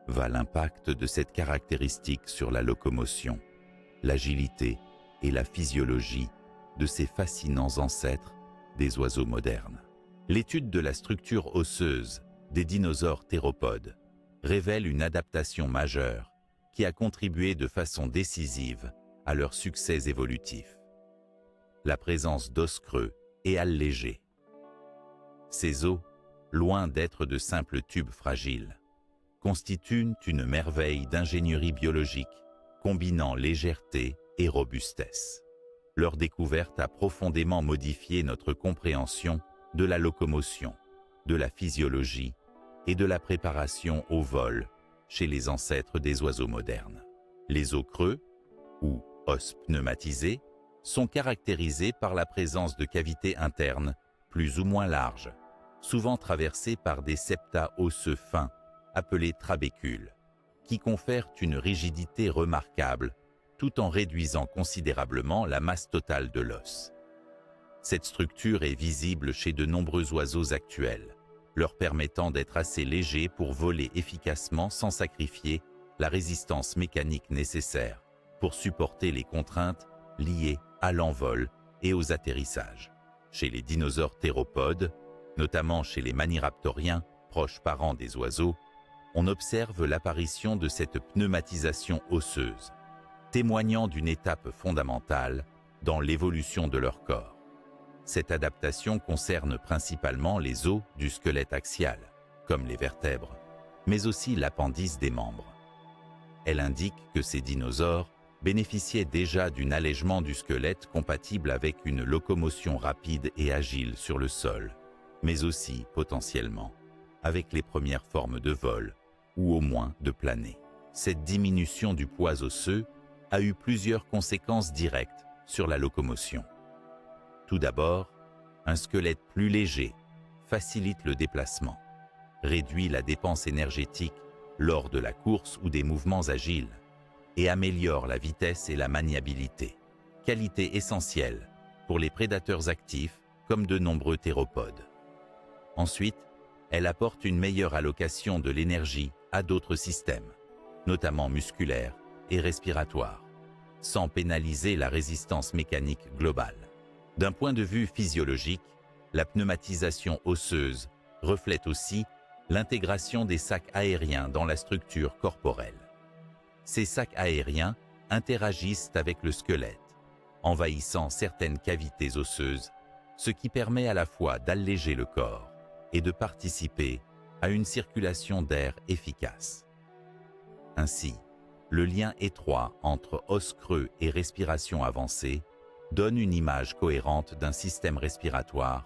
Va l'impact de cette caractéristique sur la locomotion, l'agilité et la physiologie de ces fascinants ancêtres des oiseaux modernes. L'étude de la structure osseuse des dinosaures théropodes révèle une adaptation majeure qui a contribué de façon décisive à leur succès évolutif. La présence d'os creux et allégés. Ces os, loin d'être de simples tubes fragiles, constituent une merveille d'ingénierie biologique combinant légèreté et robustesse. Leur découverte a profondément modifié notre compréhension de la locomotion, de la physiologie et de la préparation au vol chez les ancêtres des oiseaux modernes. Les os creux, ou os pneumatisés, sont caractérisés par la présence de cavités internes plus ou moins larges, souvent traversées par des septa osseux fins, appelés trabécules, qui confèrent une rigidité remarquable tout en réduisant considérablement la masse totale de l'os. Cette structure est visible chez de nombreux oiseaux actuels, leur permettant d'être assez légers pour voler efficacement sans sacrifier la résistance mécanique nécessaire pour supporter les contraintes liées à l'envol et aux atterrissages. Chez les dinosaures théropodes, notamment chez les maniraptoriens, proches parents des oiseaux, on observe l'apparition de cette pneumatisation osseuse, témoignant d'une étape fondamentale dans l'évolution de leur corps. Cette adaptation concerne principalement les os du squelette axial, comme les vertèbres, mais aussi l'appendice des membres. Elle indique que ces dinosaures bénéficiaient déjà d'un allègement du squelette compatible avec une locomotion rapide et agile sur le sol, mais aussi, potentiellement, avec les premières formes de vol, ou au moins de planer. Cette diminution du poids osseux a eu plusieurs conséquences directes sur la locomotion. Tout d'abord, un squelette plus léger facilite le déplacement, réduit la dépense énergétique lors de la course ou des mouvements agiles, et améliore la vitesse et la maniabilité, qualité essentielle pour les prédateurs actifs comme de nombreux théropodes. Ensuite, elle apporte une meilleure allocation de l'énergie à d'autres systèmes, notamment musculaires et respiratoires, sans pénaliser la résistance mécanique globale. D'un point de vue physiologique, la pneumatisation osseuse reflète aussi l'intégration des sacs aériens dans la structure corporelle. Ces sacs aériens interagissent avec le squelette, envahissant certaines cavités osseuses, ce qui permet à la fois d'alléger le corps et de participer à une circulation d'air efficace. Ainsi, le lien étroit entre os creux et respiration avancée donne une image cohérente d'un système respiratoire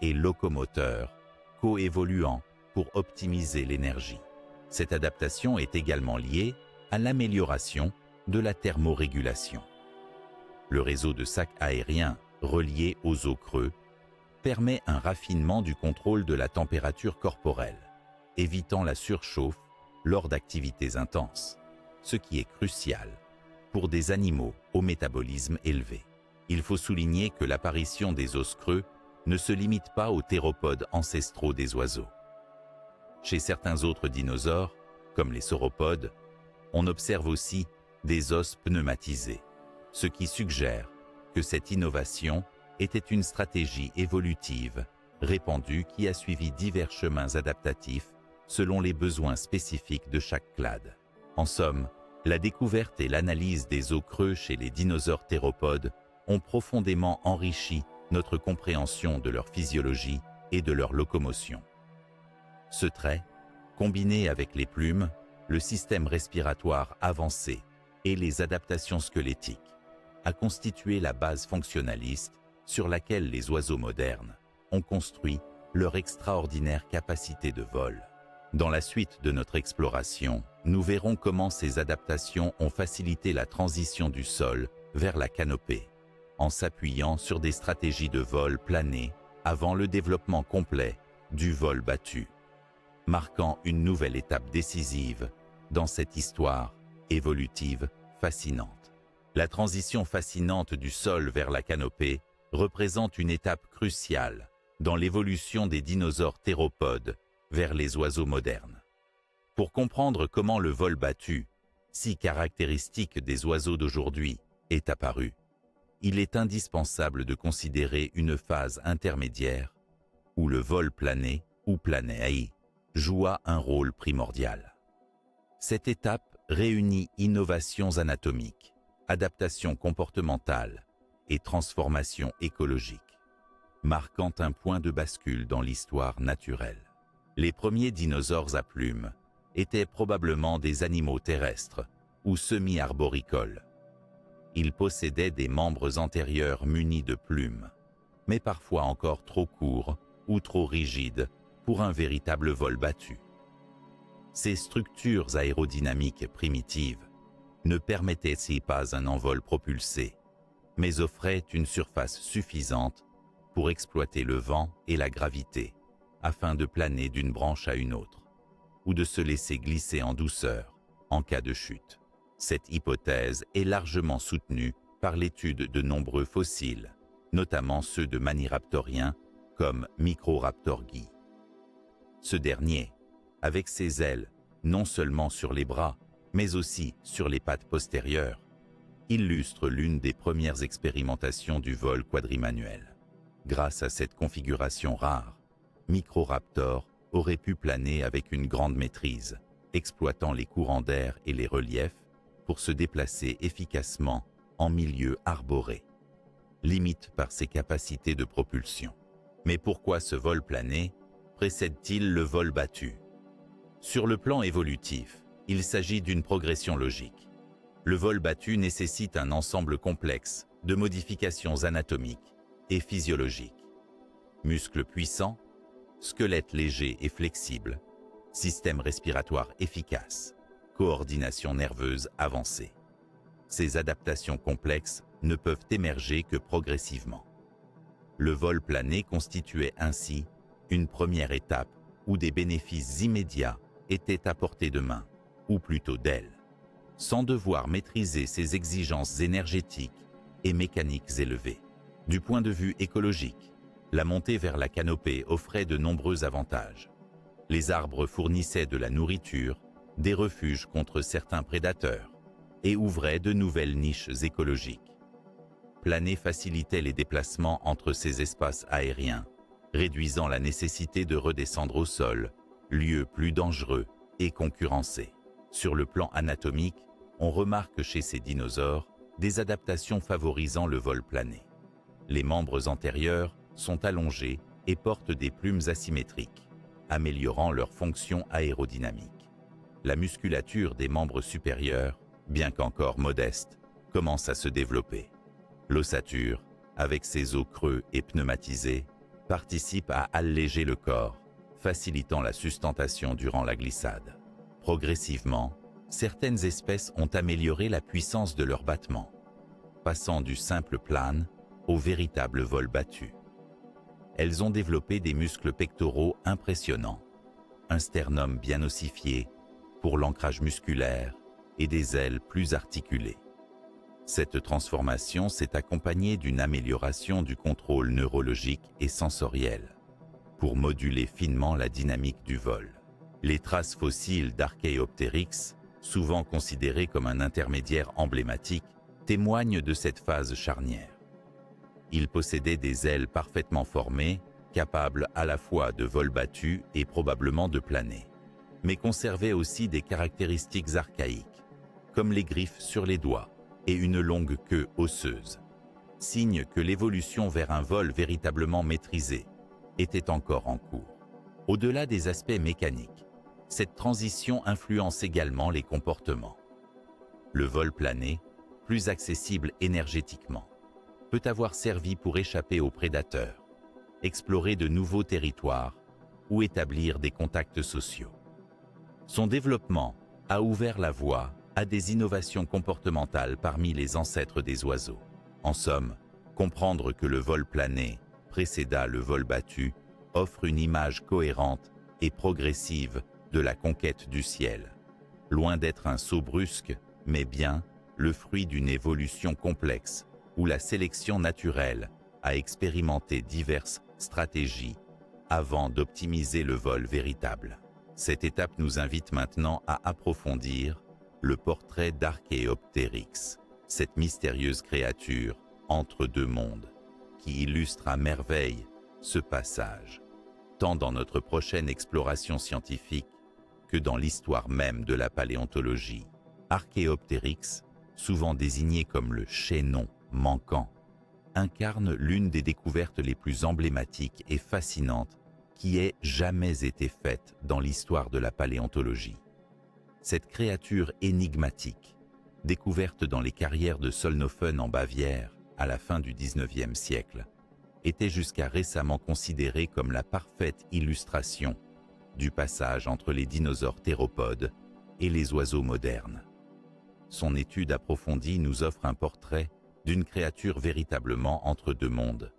et locomoteur coévoluant pour optimiser l'énergie. Cette adaptation est également liée à l'amélioration de la thermorégulation. Le réseau de sacs aériens reliés aux os creux permet un raffinement du contrôle de la température corporelle, évitant la surchauffe lors d'activités intenses, ce qui est crucial pour des animaux au métabolisme élevé. Il faut souligner que l'apparition des os creux ne se limite pas aux théropodes ancestraux des oiseaux. Chez certains autres dinosaures, comme les sauropodes, on observe aussi des os pneumatisés, ce qui suggère que cette innovation était une stratégie évolutive répandue qui a suivi divers chemins adaptatifs selon les besoins spécifiques de chaque clade. En somme, la découverte et l'analyse des os creux chez les dinosaures théropodes ont profondément enrichi notre compréhension de leur physiologie et de leur locomotion. Ce trait, combiné avec les plumes, le système respiratoire avancé et les adaptations squelettiques, a constitué la base fonctionnaliste sur laquelle les oiseaux modernes ont construit leur extraordinaire capacité de vol. Dans la suite de notre exploration, nous verrons comment ces adaptations ont facilité la transition du sol vers la canopée, en s'appuyant sur des stratégies de vol plané avant le développement complet du vol battu, marquant une nouvelle étape décisive dans cette histoire évolutive fascinante. La transition fascinante du sol vers la canopée représente une étape cruciale dans l'évolution des dinosaures théropodes vers les oiseaux modernes. Pour comprendre comment le vol battu, si caractéristique des oiseaux d'aujourd'hui, est apparu, il est indispensable de considérer une phase intermédiaire où le vol plané ou planéae joua un rôle primordial. Cette étape réunit innovations anatomiques, adaptations comportementales et transformations écologiques, marquant un point de bascule dans l'histoire naturelle. Les premiers dinosaures à plumes étaient probablement des animaux terrestres ou semi-arboricoles. Ils possédaient des membres antérieurs munis de plumes, mais parfois encore trop courts ou trop rigides pour un véritable vol battu. Ces structures aérodynamiques primitives ne permettaient pas un envol propulsé, mais offraient une surface suffisante pour exploiter le vent et la gravité, afin de planer d'une branche à une autre, ou de se laisser glisser en douceur en cas de chute. Cette hypothèse est largement soutenue par l'étude de nombreux fossiles, notamment ceux de maniraptoriens comme Microraptorgi. Ce dernier, avec ses ailes non seulement sur les bras, mais aussi sur les pattes postérieures, illustre l'une des premières expérimentations du vol quadrimanuel. Grâce à cette configuration rare, Microraptor aurait pu planer avec une grande maîtrise, exploitant les courants d'air et les reliefs pour se déplacer efficacement en milieu arboré, limite par ses capacités de propulsion. Mais pourquoi ce vol plané précède-t-il le vol battu? Sur le plan évolutif, il s'agit d'une progression logique. Le vol battu nécessite un ensemble complexe de modifications anatomiques et physiologiques. Muscles puissants, squelette léger et flexible, système respiratoire efficace, coordination nerveuse avancée. Ces adaptations complexes ne peuvent émerger que progressivement. Le vol plané constituait ainsi une première étape où des bénéfices immédiats étaient à portée de main, ou plutôt d'aile, sans devoir maîtriser ces exigences énergétiques et mécaniques élevées. Du point de vue écologique, la montée vers la canopée offrait de nombreux avantages. Les arbres fournissaient de la nourriture, des refuges contre certains prédateurs, et ouvraient de nouvelles niches écologiques. Planer facilitait les déplacements entre ces espaces aériens, réduisant la nécessité de redescendre au sol, lieu plus dangereux et concurrencé. Sur le plan anatomique, on remarque chez ces dinosaures des adaptations favorisant le vol plané. Les membres antérieurs sont allongés et portent des plumes asymétriques, améliorant leur fonction aérodynamique. La musculature des membres supérieurs, bien qu'encore modeste, commence à se développer. L'ossature, avec ses os creux et pneumatisés, participe à alléger le corps, facilitant la sustentation durant la glissade. Progressivement, certaines espèces ont amélioré la puissance de leurs battements, passant du simple plane au véritable vol battu. Elles ont développé des muscles pectoraux impressionnants, un sternum bien ossifié pour l'ancrage musculaire et des ailes plus articulées. Cette transformation s'est accompagnée d'une amélioration du contrôle neurologique et sensoriel pour moduler finement la dynamique du vol. Les traces fossiles d'Archaeopteryx, souvent considérées comme un intermédiaire emblématique, témoignent de cette phase charnière. Il possédait des ailes parfaitement formées, capables à la fois de vol battu et probablement de planer, mais conservait aussi des caractéristiques archaïques, comme les griffes sur les doigts et une longue queue osseuse, signe que l'évolution vers un vol véritablement maîtrisé était encore en cours. Au-delà des aspects mécaniques, cette transition influence également les comportements. Le vol plané, plus accessible énergétiquement, peut avoir servi pour échapper aux prédateurs, explorer de nouveaux territoires ou établir des contacts sociaux. Son développement a ouvert la voie à des innovations comportementales parmi les ancêtres des oiseaux. En somme, Comprendre que le vol plané précéda le vol battu offre une image cohérente et progressive de la conquête du ciel, loin d'être un saut brusque, mais bien le fruit d'une évolution complexe où la sélection naturelle a expérimenté diverses stratégies avant d'optimiser le vol véritable. Cette étape nous invite maintenant à approfondir le portrait d'Archéoptérix, cette mystérieuse créature entre deux mondes, qui illustre à merveille ce passage, tant dans notre prochaine exploration scientifique que dans l'histoire même de la paléontologie. Archéoptérix, souvent désigné comme le chaînon manquant, incarne l'une des découvertes les plus emblématiques et fascinantes qui ait jamais été faite dans l'histoire de la paléontologie. Cette créature énigmatique, découverte dans les carrières de Solnhofen en Bavière à la fin du XIXe siècle, était jusqu'à récemment considérée comme la parfaite illustration du passage entre les dinosaures théropodes et les oiseaux modernes. Son étude approfondie nous offre un portrait d'une créature véritablement entre deux mondes,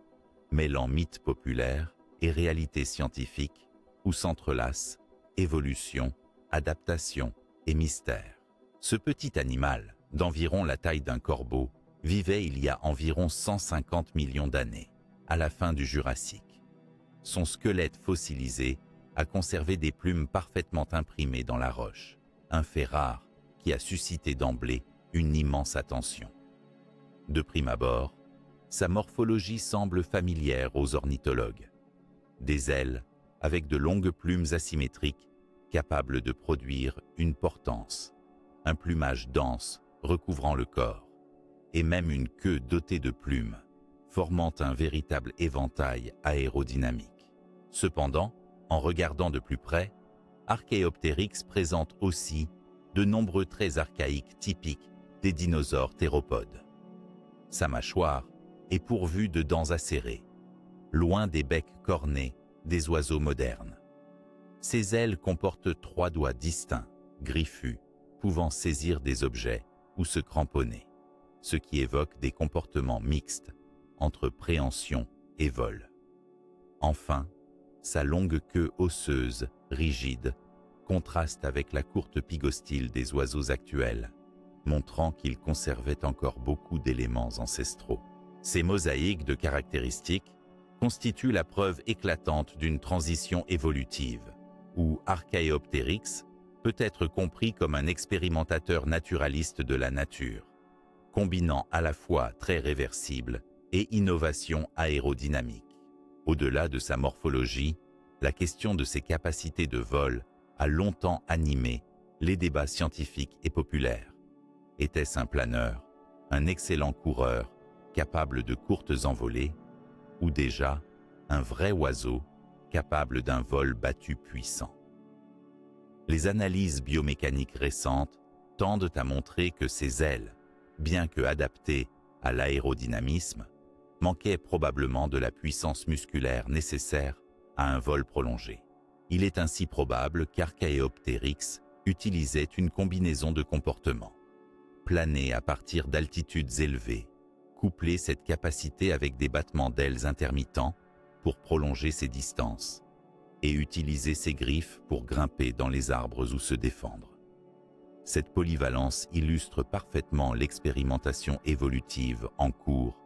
mêlant mythe populaire et réalité scientifique où s'entrelacent évolution, adaptation et mystère. Ce petit animal, d'environ la taille d'un corbeau, vivait il y a environ 150 millions d'années, à la fin du Jurassique. Son squelette fossilisé a conservé des plumes parfaitement imprimées dans la roche, un fait rare qui a suscité d'emblée une immense attention. De prime abord, sa morphologie semble familière aux ornithologues. Des ailes avec de longues plumes asymétriques capables de produire une portance, un plumage dense recouvrant le corps, et même une queue dotée de plumes, formant un véritable éventail aérodynamique. Cependant, en regardant de plus près, Archéoptérix présente aussi de nombreux traits archaïques typiques des dinosaures théropodes. Sa mâchoire est pourvue de dents acérées, loin des becs cornés des oiseaux modernes. Ses ailes comportent 3 doigts distincts, griffus, pouvant saisir des objets ou se cramponner, ce qui évoque des comportements mixtes entre préhension et vol. Enfin, sa longue queue osseuse, rigide, contraste avec la courte pygostyle des oiseaux actuels, montrant qu'il conservait encore beaucoup d'éléments ancestraux. Ces mosaïques de caractéristiques constituent la preuve éclatante d'une transition évolutive, où Archéoptérix peut être compris comme un expérimentateur naturaliste de la nature, combinant à la fois traits réversibles et innovation aérodynamique. Au-delà de sa morphologie, la question de ses capacités de vol a longtemps animé les débats scientifiques et populaires. Était-ce un planeur, un excellent coureur, capable de courtes envolées, ou déjà un vrai oiseau capable d'un vol battu puissant? Les analyses biomécaniques récentes tendent à montrer que ses ailes, bien que adaptées à l'aérodynamisme, manquaient probablement de la puissance musculaire nécessaire à un vol prolongé. Il est ainsi probable qu'Archéoptérix utilisait une combinaison de comportements. Planer à partir d'altitudes élevées, coupler cette capacité avec des battements d'ailes intermittents pour prolonger ses distances, et utiliser ses griffes pour grimper dans les arbres ou se défendre. Cette polyvalence illustre parfaitement l'expérimentation évolutive en cours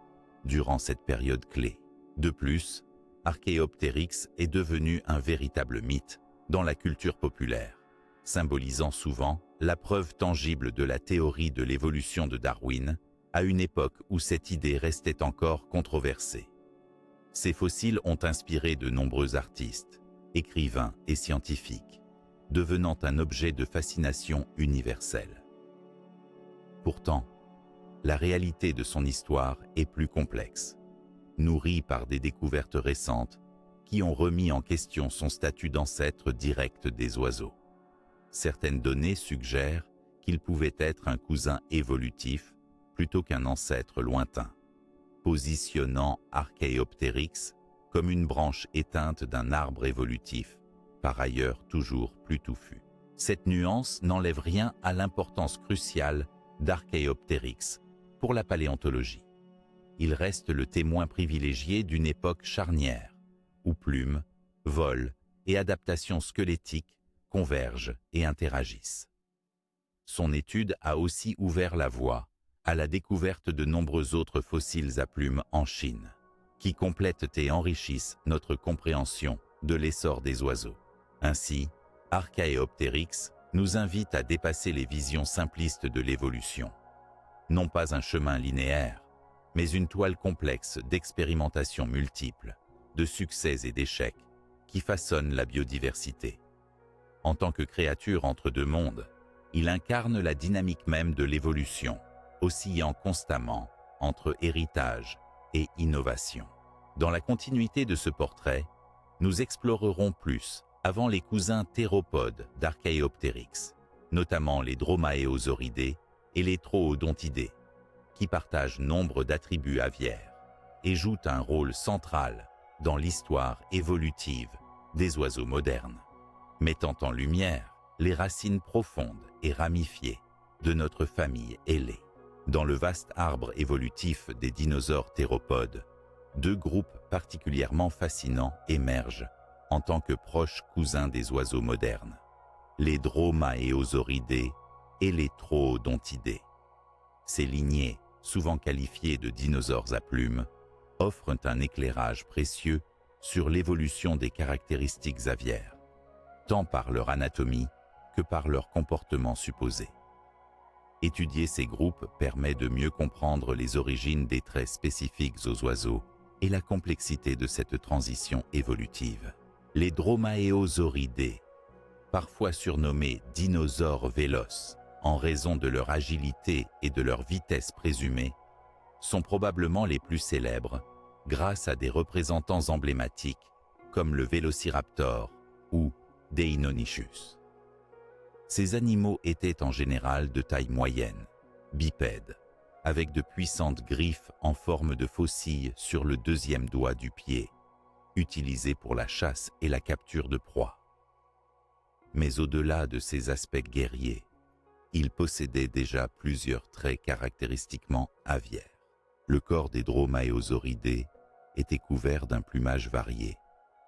durant cette période clé. De plus, Archéoptérix est devenu un véritable mythe dans la culture populaire, symbolisant souvent la preuve tangible de la théorie de l'évolution de Darwin à une époque où cette idée restait encore controversée. Ces fossiles ont inspiré de nombreux artistes, écrivains et scientifiques, devenant un objet de fascination universelle. Pourtant, la réalité de son histoire est plus complexe, nourrie par des découvertes récentes qui ont remis en question son statut d'ancêtre direct des oiseaux. Certaines données suggèrent qu'il pouvait être un cousin évolutif plutôt qu'un ancêtre lointain, positionnant Archéoptérix comme une branche éteinte d'un arbre évolutif, par ailleurs toujours plus touffu. Cette nuance n'enlève rien à l'importance cruciale d'Archéoptérix pour la paléontologie. il reste le témoin privilégié d'une époque charnière, où plumes, vol et adaptations squelettiques convergent et interagissent. Son étude a aussi ouvert la voie à la découverte de nombreux autres fossiles à plumes en Chine, qui complètent et enrichissent notre compréhension de l'essor des oiseaux. Ainsi, Archaeopteryx nous invite à dépasser les visions simplistes de l'évolution. Non pas un chemin linéaire, mais une toile complexe d'expérimentations multiples, de succès et d'échecs, qui façonnent la biodiversité. En tant que créature entre deux mondes, il incarne la dynamique même de l'évolution, oscillant constamment entre héritage et innovation. Dans la continuité de ce portrait, nous explorerons plus avant les cousins théropodes d'Archaeopteryx, notamment les Dromaeosauridés et les Troodontidés, qui partagent nombre d'attributs aviaires et jouent un rôle central dans l'histoire évolutive des oiseaux modernes, mettant en lumière les racines profondes et ramifiées de notre famille ailée. Dans le vaste arbre évolutif des dinosaures théropodes, deux groupes particulièrement fascinants émergent en tant que proches cousins des oiseaux modernes, les Dromaeosauridés et les Troodontidés. Ces lignées, souvent qualifiées de dinosaures à plumes, offrent un éclairage précieux sur l'évolution des caractéristiques aviaires, tant par leur anatomie que par leur comportement supposé. Étudier ces groupes permet de mieux comprendre les origines des traits spécifiques aux oiseaux et la complexité de cette transition évolutive. Les Dromaeosauridés, parfois surnommés dinosaures véloces en raison de leur agilité et de leur vitesse présumée, sont probablement les plus célèbres grâce à des représentants emblématiques comme le Vélociraptor ou Deinonychus. Ces animaux étaient en général de taille moyenne, bipèdes, avec de puissantes griffes en forme de faucilles sur le deuxième doigt du pied, utilisées pour la chasse et la capture de proies. Mais au-delà de ces aspects guerriers, ils possédaient déjà plusieurs traits caractéristiquement aviaires. Le corps des Dromaeosauridés était couvert d'un plumage varié,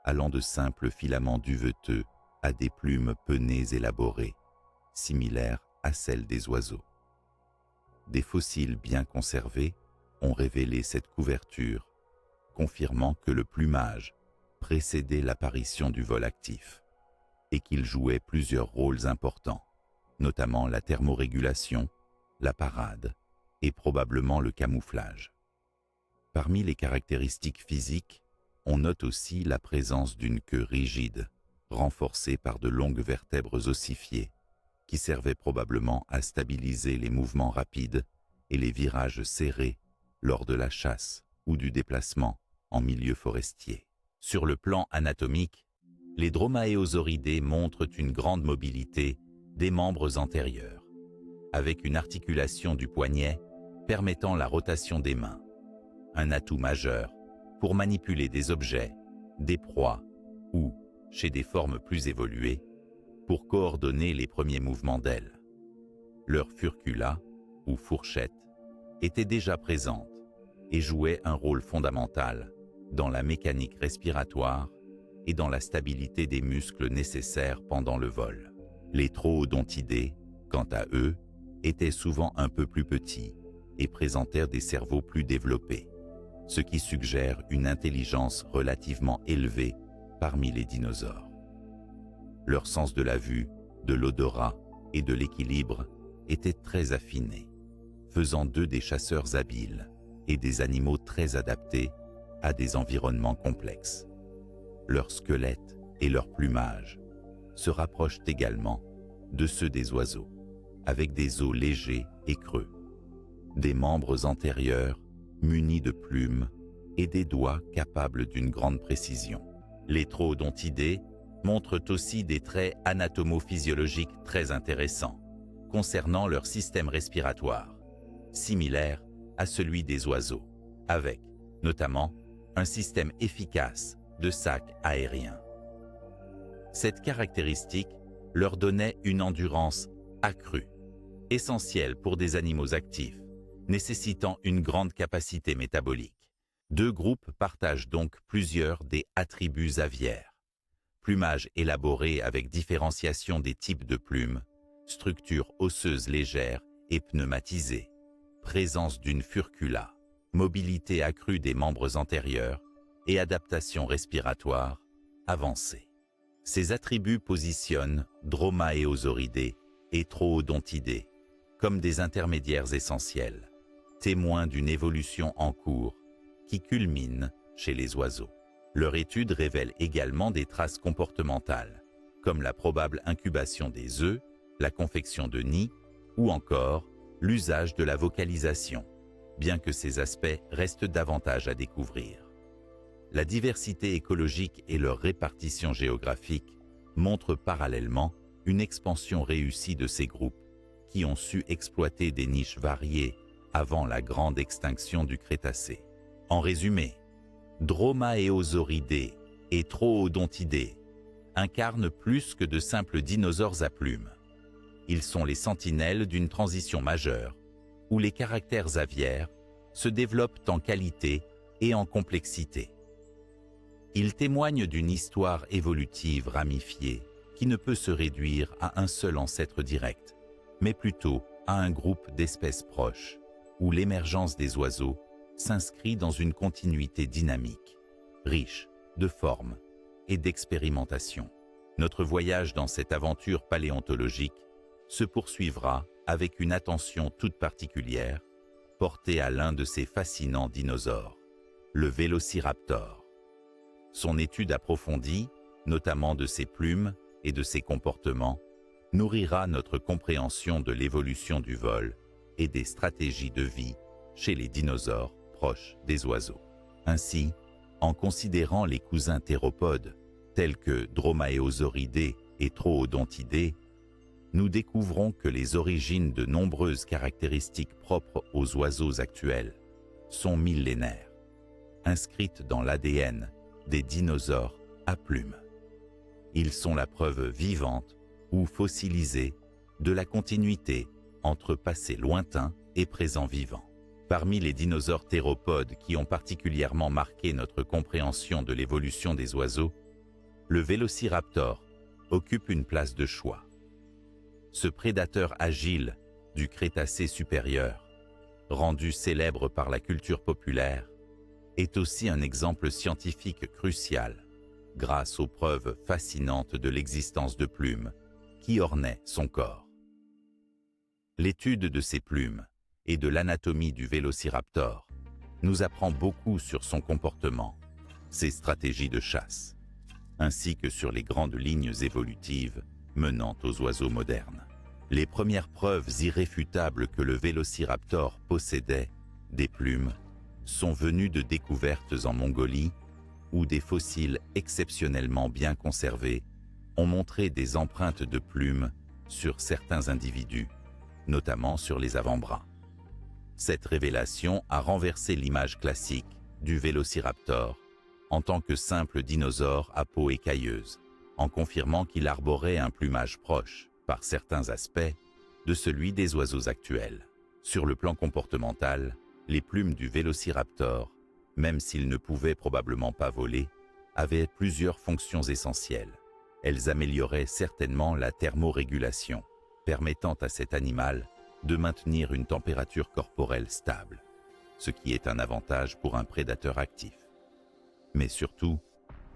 allant de simples filaments duveteux à des plumes pennées élaborées, similaires à celles des oiseaux. Des fossiles bien conservés ont révélé cette couverture, confirmant que le plumage précédait l'apparition du vol actif et qu'il jouait plusieurs rôles importants, notamment la thermorégulation, la parade et probablement le camouflage. Parmi les caractéristiques physiques, on note aussi la présence d'une queue rigide, renforcée par de longues vertèbres ossifiées, qui servaient probablement à stabiliser les mouvements rapides et les virages serrés lors de la chasse ou du déplacement en milieu forestier. Sur le plan anatomique, les Dromaeosauridés montrent une grande mobilité des membres antérieurs, avec une articulation du poignet permettant la rotation des mains, un atout majeur pour manipuler des objets, des proies ou, chez des formes plus évoluées, pour coordonner les premiers mouvements d'ailes. Leur furcula, ou fourchette, était déjà présente et jouait un rôle fondamental dans la mécanique respiratoire et dans la stabilité des muscles nécessaires pendant le vol. Les Troodontidés, quant à eux, étaient souvent un peu plus petits et présentèrent des cerveaux plus développés, ce qui suggère une intelligence relativement élevée parmi les dinosaures. Leur sens de la vue, de l'odorat et de l'équilibre était très affiné, faisant d'eux des chasseurs habiles et des animaux très adaptés à des environnements complexes. Leur squelette et leur plumage se rapprochent également de ceux des oiseaux, avec des os légers et creux, des membres antérieurs munis de plumes et des doigts capables d'une grande précision. Les Troodontidés montrent aussi des traits anatomophysiologiques très intéressants concernant leur système respiratoire, similaire à celui des oiseaux, avec, notamment, un système efficace de sac aérien. Cette caractéristique leur donnait une endurance accrue, essentielle pour des animaux actifs, nécessitant une grande capacité métabolique. Deux groupes partagent donc plusieurs des attributs aviaires. Plumage élaboré avec différenciation des types de plumes, structure osseuse légère et pneumatisée, présence d'une furcula, mobilité accrue des membres antérieurs et adaptation respiratoire avancée. Ces attributs positionnent Dromaeosauridae et Troodontidés comme des intermédiaires essentiels, témoins d'une évolution en cours qui culmine chez les oiseaux. Leur étude révèle également des traces comportementales, comme la probable incubation des œufs, la confection de nids ou encore l'usage de la vocalisation, bien que ces aspects restent davantage à découvrir. La diversité écologique et leur répartition géographique montrent parallèlement une expansion réussie de ces groupes qui ont su exploiter des niches variées avant la grande extinction du Crétacé. En résumé, Dromaeosauridae et Troodontidés incarnent plus que de simples dinosaures à plumes. Ils sont les sentinelles d'une transition majeure où les caractères aviaires se développent en qualité et en complexité. Ils témoignent d'une histoire évolutive ramifiée qui ne peut se réduire à un seul ancêtre direct, mais plutôt à un groupe d'espèces proches, où l'émergence des oiseaux s'inscrit dans une continuité dynamique, riche de formes et d'expérimentation. Notre voyage dans cette aventure paléontologique se poursuivra avec une attention toute particulière portée à l'un de ces fascinants dinosaures, le Vélociraptor. Son étude approfondie, notamment de ses plumes et de ses comportements, nourrira notre compréhension de l'évolution du vol et des stratégies de vie chez les dinosaures proches des oiseaux. Ainsi, en considérant les cousins théropodes tels que Dromaeosauridae et Troodontidés, nous découvrons que les origines de nombreuses caractéristiques propres aux oiseaux actuels sont millénaires, inscrites dans l'ADN des dinosaures à plumes. Ils sont la preuve vivante ou fossilisée de la continuité entre passé lointain et présent vivant. Parmi les dinosaures théropodes qui ont particulièrement marqué notre compréhension de l'évolution des oiseaux, le Vélociraptor occupe une place de choix. Ce prédateur agile du Crétacé supérieur, rendu célèbre par la culture populaire, est aussi un exemple scientifique crucial grâce aux preuves fascinantes de l'existence de plumes qui ornaient son corps. L'étude de ces plumes et de l'anatomie du Vélociraptor nous apprend beaucoup sur son comportement, ses stratégies de chasse, ainsi que sur les grandes lignes évolutives menant aux oiseaux modernes. Les premières preuves irréfutables que le Vélociraptor possédait des plumes sont venues de découvertes en Mongolie où des fossiles exceptionnellement bien conservés ont montré des empreintes de plumes sur certains individus, notamment sur les avant-bras. Cette révélation a renversé l'image classique du Vélociraptor en tant que simple dinosaure à peau écailleuse, en confirmant qu'il arborait un plumage proche, par certains aspects, de celui des oiseaux actuels. Sur le plan comportemental, les plumes du Vélociraptor, même s'il ne pouvait probablement pas voler, avaient plusieurs fonctions essentielles. Elles amélioraient certainement la thermorégulation, permettant à cet animal de maintenir une température corporelle stable, ce qui est un avantage pour un prédateur actif. Mais surtout,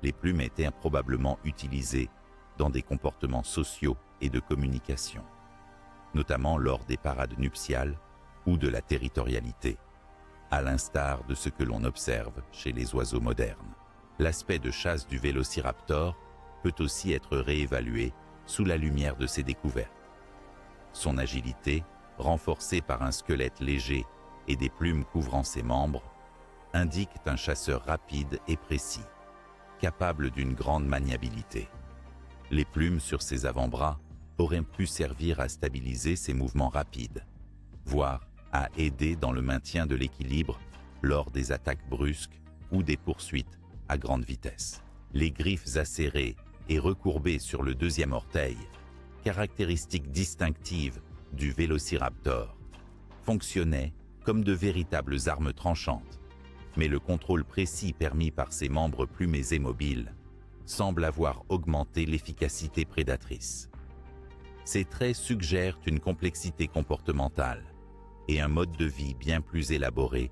les plumes étaient probablement utilisées dans des comportements sociaux et de communication, notamment lors des parades nuptiales ou de la territorialité, à l'instar de ce que l'on observe chez les oiseaux modernes. L'aspect de chasse du Vélociraptor peut aussi être réévalué sous la lumière de ces découvertes. Son agilité, renforcée par un squelette léger et des plumes couvrant ses membres, indique un chasseur rapide et précis, capable d'une grande maniabilité. Les plumes sur ses avant-bras auraient pu servir à stabiliser ses mouvements rapides, voire à aider dans le maintien de l'équilibre lors des attaques brusques ou des poursuites à grande vitesse. Les griffes acérées et recourbées sur le deuxième orteil, caractéristique distinctive du Vélociraptor, fonctionnaient comme de véritables armes tranchantes. Mais le contrôle précis permis par ces membres plumés et mobiles semble avoir augmenté l'efficacité prédatrice. Ces traits suggèrent une complexité comportementale et un mode de vie bien plus élaboré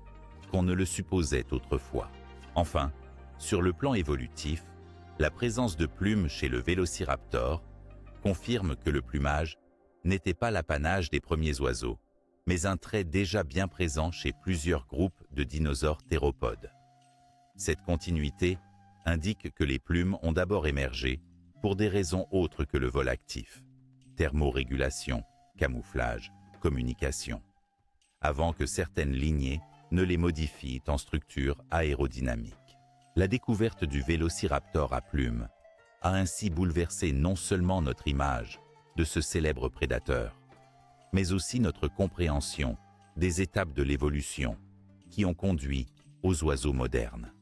qu'on ne le supposait autrefois. Enfin, sur le plan évolutif, la présence de plumes chez le Vélociraptor confirme que le plumage n'était pas l'apanage des premiers oiseaux, mais un trait déjà bien présent chez plusieurs groupes de dinosaures théropodes. Cette continuité indique que les plumes ont d'abord émergé pour des raisons autres que le vol actif, thermorégulation, camouflage, communication, avant que certaines lignées ne les modifient en structure aérodynamique. La découverte du Vélociraptor à plumes a ainsi bouleversé non seulement notre image de ce célèbre prédateur, mais aussi notre compréhension des étapes de l'évolution qui ont conduit aux oiseaux modernes.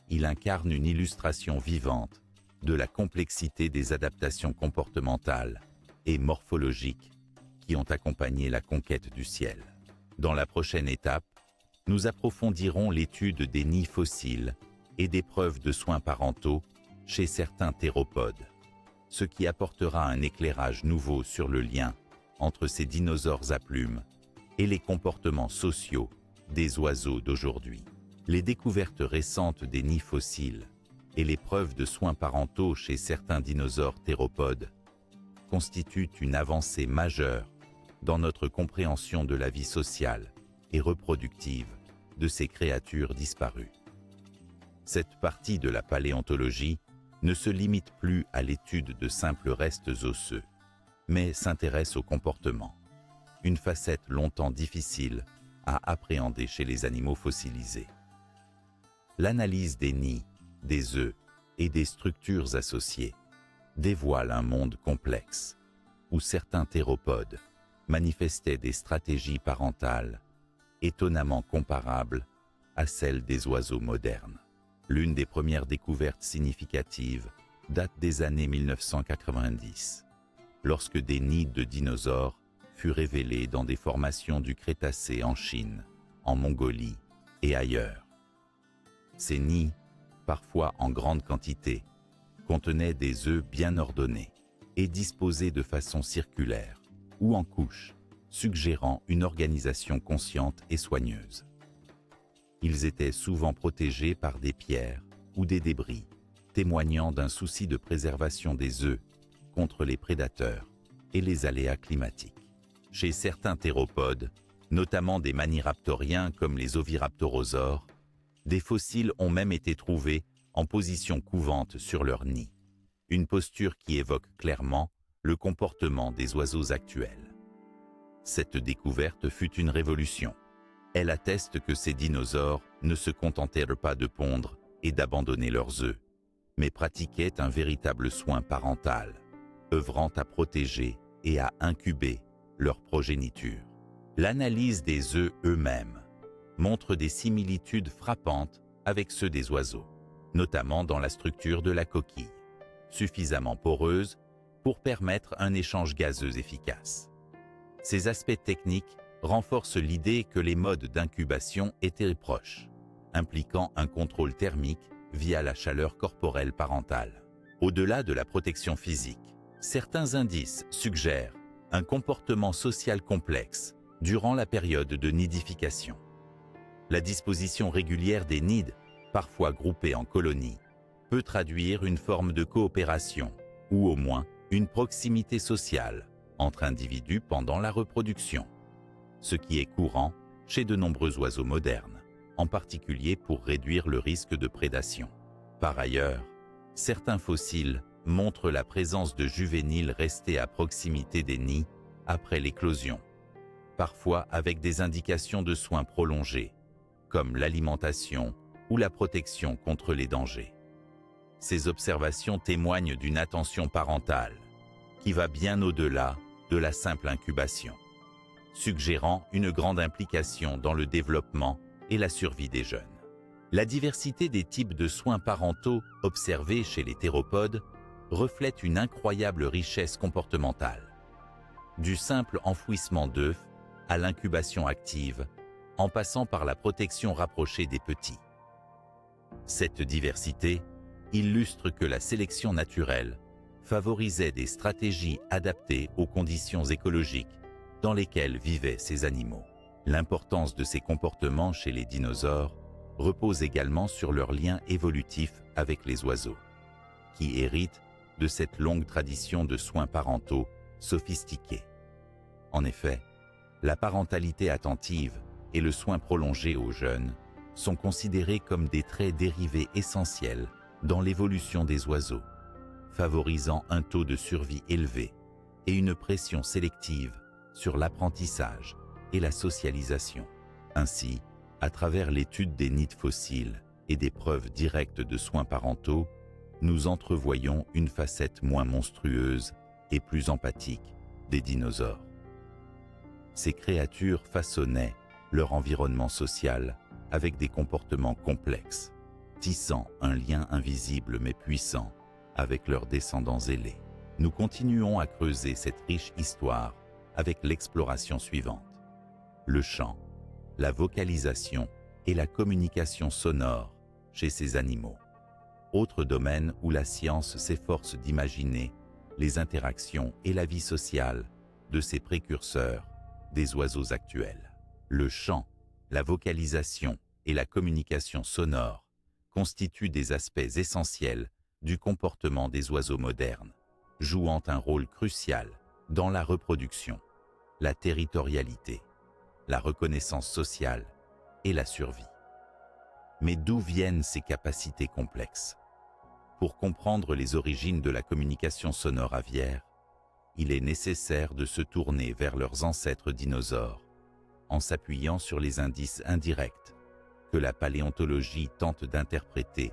Il incarne une illustration vivante de la complexité des adaptations comportementales et morphologiques qui ont accompagné la conquête du ciel. Dans la prochaine étape, nous approfondirons l'étude des nids fossiles et des preuves de soins parentaux chez certains théropodes, ce qui apportera un éclairage nouveau sur le lien entre ces dinosaures à plumes et les comportements sociaux des oiseaux d'aujourd'hui. Les découvertes récentes des nids fossiles et les preuves de soins parentaux chez certains dinosaures théropodes constituent une avancée majeure dans notre compréhension de la vie sociale et reproductive de ces créatures disparues. Cette partie de la paléontologie ne se limite plus à l'étude de simples restes osseux, mais s'intéresse au comportement, une facette longtemps difficile à appréhender chez les animaux fossilisés. L'analyse des nids, des œufs et des structures associées dévoile un monde complexe, où certains théropodes manifestaient des stratégies parentales étonnamment comparables à celles des oiseaux modernes. L'une des premières découvertes significatives date des années 1990, lorsque des nids de dinosaures furent révélés dans des formations du Crétacé en Chine, en Mongolie et ailleurs. Ces nids, parfois en grande quantité, contenaient des œufs bien ordonnés et disposés de façon circulaire ou en couches, suggérant une organisation consciente et soigneuse. Ils étaient souvent protégés par des pierres ou des débris, témoignant d'un souci de préservation des œufs contre les prédateurs et les aléas climatiques. Chez certains théropodes, notamment des maniraptoriens comme les oviraptorosaures, des fossiles ont même été trouvés en position couvante sur leur nid, une posture qui évoque clairement le comportement des oiseaux actuels. Cette découverte fut une révolution. Elle atteste que ces dinosaures ne se contentèrent pas de pondre et d'abandonner leurs œufs, mais pratiquaient un véritable soin parental, œuvrant à protéger et à incuber leur progéniture. L'analyse des œufs eux-mêmes montre des similitudes frappantes avec ceux des oiseaux, notamment dans la structure de la coquille, suffisamment poreuse pour permettre un échange gazeux efficace. Ces aspects techniques renforcent l'idée que les modes d'incubation étaient proches, impliquant un contrôle thermique via la chaleur corporelle parentale. Au-delà de la protection physique, certains indices suggèrent un comportement social complexe durant la période de nidification. La disposition régulière des nids, parfois groupés en colonies, peut traduire une forme de coopération ou au moins une proximité sociale entre individus pendant la reproduction, ce qui est courant chez de nombreux oiseaux modernes, en particulier pour réduire le risque de prédation. Par ailleurs, certains fossiles montrent la présence de juvéniles restés à proximité des nids après l'éclosion, parfois avec des indications de soins prolongés, comme l'alimentation ou la protection contre les dangers. Ces observations témoignent d'une attention parentale qui va bien au-delà de la simple incubation, suggérant une grande implication dans le développement et la survie des jeunes. La diversité des types de soins parentaux observés chez les théropodes reflète une incroyable richesse comportementale. Du simple enfouissement d'œufs à l'incubation active, en passant par la protection rapprochée des petits. Cette diversité illustre que la sélection naturelle favorisait des stratégies adaptées aux conditions écologiques dans lesquelles vivaient ces animaux. L'importance de ces comportements chez les dinosaures repose également sur leur lien évolutif avec les oiseaux, qui héritent de cette longue tradition de soins parentaux sophistiqués. En effet, la parentalité attentive et le soin prolongé aux jeunes sont considérés comme des traits dérivés essentiels dans l'évolution des oiseaux, favorisant un taux de survie élevé et une pression sélective sur l'apprentissage et la socialisation. Ainsi, à travers l'étude des nids fossiles et des preuves directes de soins parentaux, nous entrevoyons une facette moins monstrueuse et plus empathique des dinosaures. Ces créatures façonnaient leur environnement social avec des comportements complexes, tissant un lien invisible mais puissant avec leurs descendants ailés. Nous continuons à creuser cette riche histoire avec l'exploration suivante: le chant, la vocalisation et la communication sonore chez ces animaux. Autre domaine où la science s'efforce d'imaginer les interactions et la vie sociale de ces précurseurs des oiseaux actuels. Le chant, la vocalisation et la communication sonore constituent des aspects essentiels du comportement des oiseaux modernes, jouant un rôle crucial dans la reproduction, la territorialité, la reconnaissance sociale et la survie. Mais d'où viennent ces capacités complexes? Pour comprendre les origines de la communication sonore aviaire, il est nécessaire de se tourner vers leurs ancêtres dinosaures, en s'appuyant sur les indices indirects que la paléontologie tente d'interpréter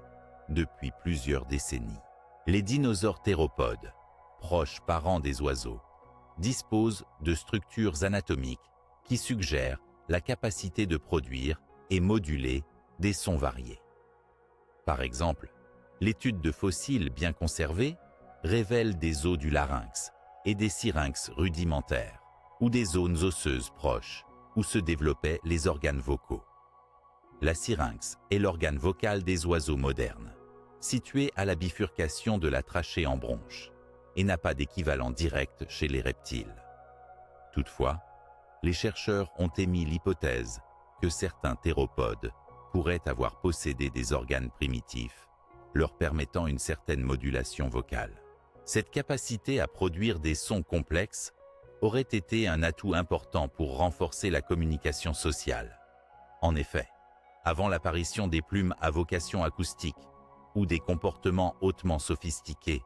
depuis plusieurs décennies. Les dinosaures théropodes, proches parents des oiseaux, disposent de structures anatomiques qui suggèrent la capacité de produire et moduler des sons variés. Par exemple, l'étude de fossiles bien conservés révèle des os du larynx et des syrinx rudimentaires, ou des zones osseuses proches où se développaient les organes vocaux. La syrinx est l'organe vocal des oiseaux modernes, situé à la bifurcation de la trachée en bronche, et n'a pas d'équivalent direct chez les reptiles. Toutefois, les chercheurs ont émis l'hypothèse que certains théropodes pourraient avoir possédé des organes primitifs, leur permettant une certaine modulation vocale. Cette capacité à produire des sons complexes aurait été un atout important pour renforcer la communication sociale. En effet, avant l'apparition des plumes à vocation acoustique ou des comportements hautement sophistiqués,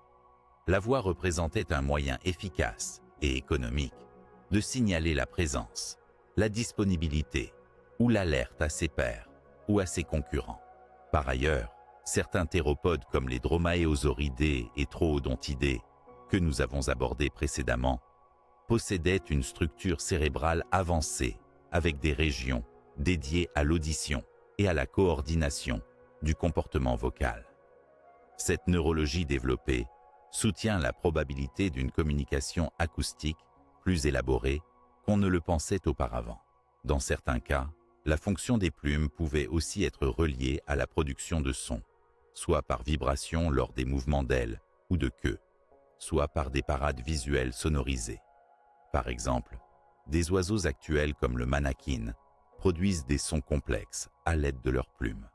la voix représentait un moyen efficace et économique de signaler la présence, la disponibilité ou l'alerte à ses pairs ou à ses concurrents. Par ailleurs, certains théropodes comme les dromaeosauridés et troodontidés, que nous avons abordés précédemment, possédaient une structure cérébrale avancée avec des régions dédiées à l'audition et à la coordination du comportement vocal. Cette neurologie développée soutient la probabilité d'une communication acoustique plus élaborée qu'on ne le pensait auparavant. Dans certains cas, la fonction des plumes pouvait aussi être reliée à la production de sons, soit par vibration lors des mouvements d'ailes ou de queue, soit par des parades visuelles sonorisées. Par exemple, des oiseaux actuels comme le manakin produisent des sons complexes à l'aide de leurs plumes.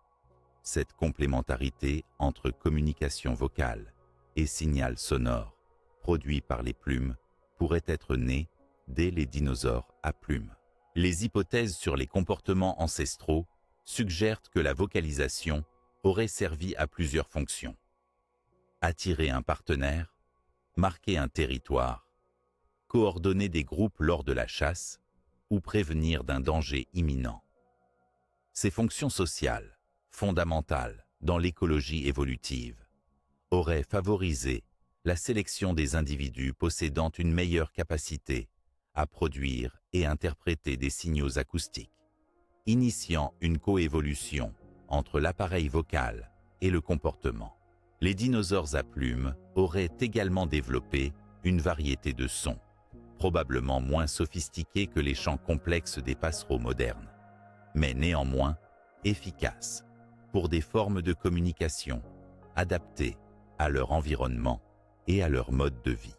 Cette complémentarité entre communication vocale et signal sonore produit par les plumes pourrait être née dès les dinosaures à plumes. Les hypothèses sur les comportements ancestraux suggèrent que la vocalisation aurait servi à plusieurs fonctions: attirer un partenaire, marquer un territoire, coordonner des groupes lors de la chasse ou prévenir d'un danger imminent. Ces fonctions sociales, fondamentales dans l'écologie évolutive, auraient favorisé la sélection des individus possédant une meilleure capacité à produire et interpréter des signaux acoustiques, initiant une coévolution entre l'appareil vocal et le comportement. Les dinosaures à plumes auraient également développé une variété de sons, probablement moins sophistiqués que les chants complexes des passereaux modernes, mais néanmoins efficaces pour des formes de communication adaptées à leur environnement et à leur mode de vie.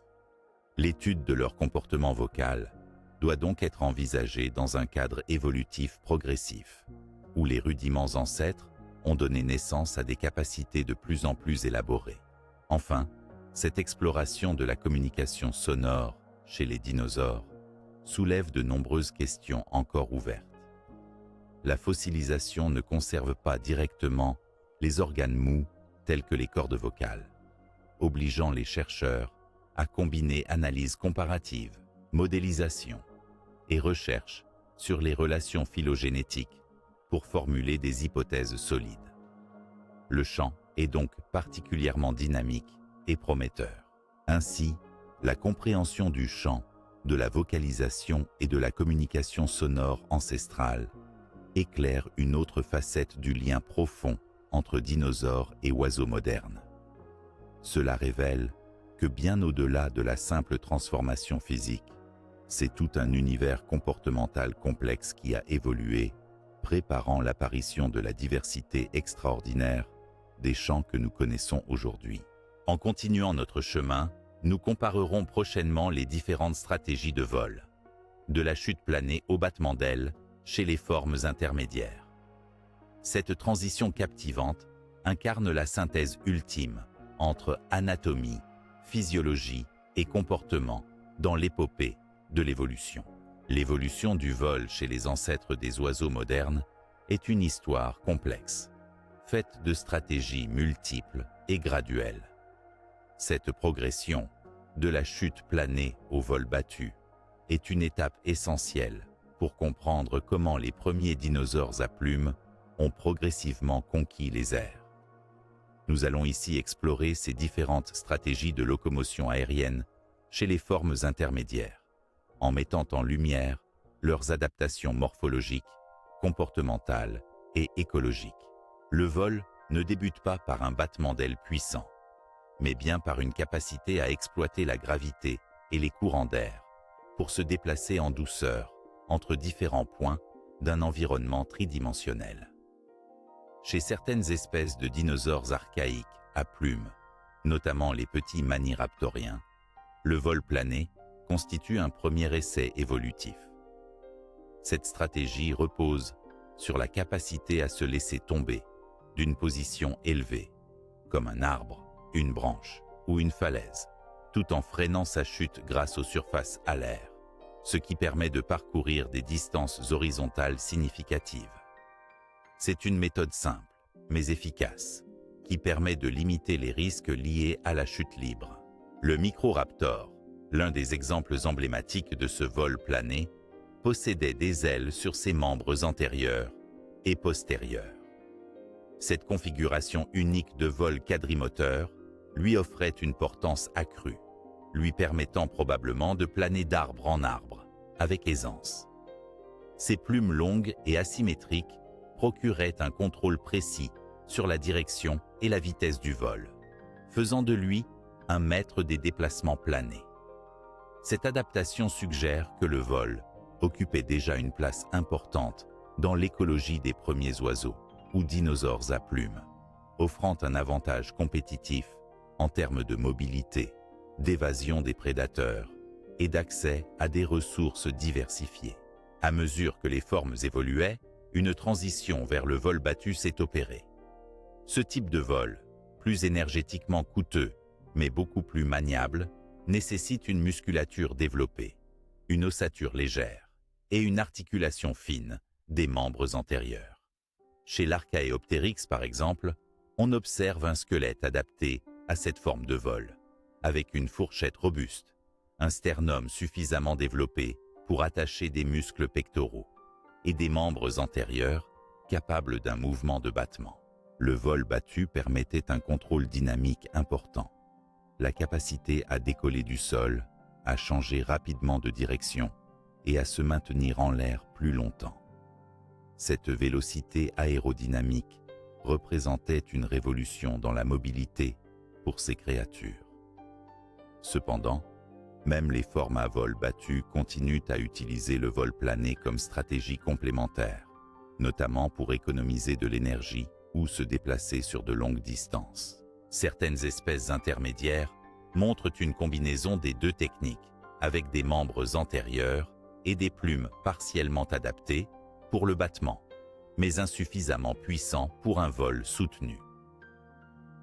L'étude de leur comportement vocal doit donc être envisagée dans un cadre évolutif progressif, où les rudiments ancêtres ont donné naissance à des capacités de plus en plus élaborées. Enfin, cette exploration de la communication sonore chez les dinosaures soulève de nombreuses questions encore ouvertes. La fossilisation ne conserve pas directement les organes mous tels que les cordes vocales, obligeant les chercheurs à combiner analyse comparative, modélisation et recherche sur les relations phylogénétiques pour formuler des hypothèses solides. Le chant est donc particulièrement dynamique et prometteur. Ainsi, la compréhension du chant, de la vocalisation et de la communication sonore ancestrale éclaire une autre facette du lien profond entre dinosaures et oiseaux modernes. Cela révèle que bien au-delà de la simple transformation physique, c'est tout un univers comportemental complexe qui a évolué, préparant l'apparition de la diversité extraordinaire des chants que nous connaissons aujourd'hui. En continuant notre chemin, nous comparerons prochainement les différentes stratégies de vol, de la chute planée au battement d'ailes chez les formes intermédiaires. Cette transition captivante incarne la synthèse ultime entre anatomie, physiologie et comportement dans l'épopée de l'évolution. L'évolution du vol chez les ancêtres des oiseaux modernes est une histoire complexe, faite de stratégies multiples et graduelles. Cette progression, de la chute planée au vol battu, est une étape essentielle pour comprendre comment les premiers dinosaures à plumes ont progressivement conquis les airs. Nous allons ici explorer ces différentes stratégies de locomotion aérienne chez les formes intermédiaires, en mettant en lumière leurs adaptations morphologiques, comportementales et écologiques. Le vol ne débute pas par un battement d'ailes puissant, mais bien par une capacité à exploiter la gravité et les courants d'air pour se déplacer en douceur entre différents points d'un environnement tridimensionnel. Chez certaines espèces de dinosaures archaïques à plumes, notamment les petits maniraptoriens, le vol plané constitue un premier essai évolutif. Cette stratégie repose sur la capacité à se laisser tomber d'une position élevée, comme un arbre, une branche ou une falaise, tout en freinant sa chute grâce aux surfaces alaires, ce qui permet de parcourir des distances horizontales significatives. C'est une méthode simple, mais efficace, qui permet de limiter les risques liés à la chute libre. Le Microraptor, l'un des exemples emblématiques de ce vol plané, possédait des ailes sur ses membres antérieurs et postérieurs. Cette configuration unique de vol quadrimoteur lui offrait une portance accrue, lui permettant probablement de planer d'arbre en arbre, avec aisance. Ses plumes longues et asymétriques procuraient un contrôle précis sur la direction et la vitesse du vol, faisant de lui un maître des déplacements planés. Cette adaptation suggère que le vol occupait déjà une place importante dans l'écologie des premiers oiseaux ou dinosaures à plumes, offrant un avantage compétitif en termes de mobilité, d'évasion des prédateurs et d'accès à des ressources diversifiées. À mesure que les formes évoluaient, une transition vers le vol battu s'est opérée. Ce type de vol, plus énergétiquement coûteux, mais beaucoup plus maniable, nécessite une musculature développée, une ossature légère et une articulation fine des membres antérieurs. Chez l'Archaeopteryx, par exemple, on observe un squelette adapté à cette forme de vol, avec une fourchette robuste, un sternum suffisamment développé pour attacher des muscles pectoraux et des membres antérieurs capables d'un mouvement de battement. Le vol battu permettait un contrôle dynamique important, la capacité à décoller du sol, à changer rapidement de direction et à se maintenir en l'air plus longtemps. Cette vélocité aérodynamique représentait une révolution dans la mobilité pour ces créatures. Cependant, Même les formes à vol battu continuent à utiliser le vol plané comme stratégie complémentaire, notamment pour économiser de l'énergie ou se déplacer sur de longues distances. Certaines espèces intermédiaires montrent une combinaison des deux techniques, avec des membres antérieurs et des plumes partiellement adaptées pour le battement, mais insuffisamment puissants pour un vol soutenu.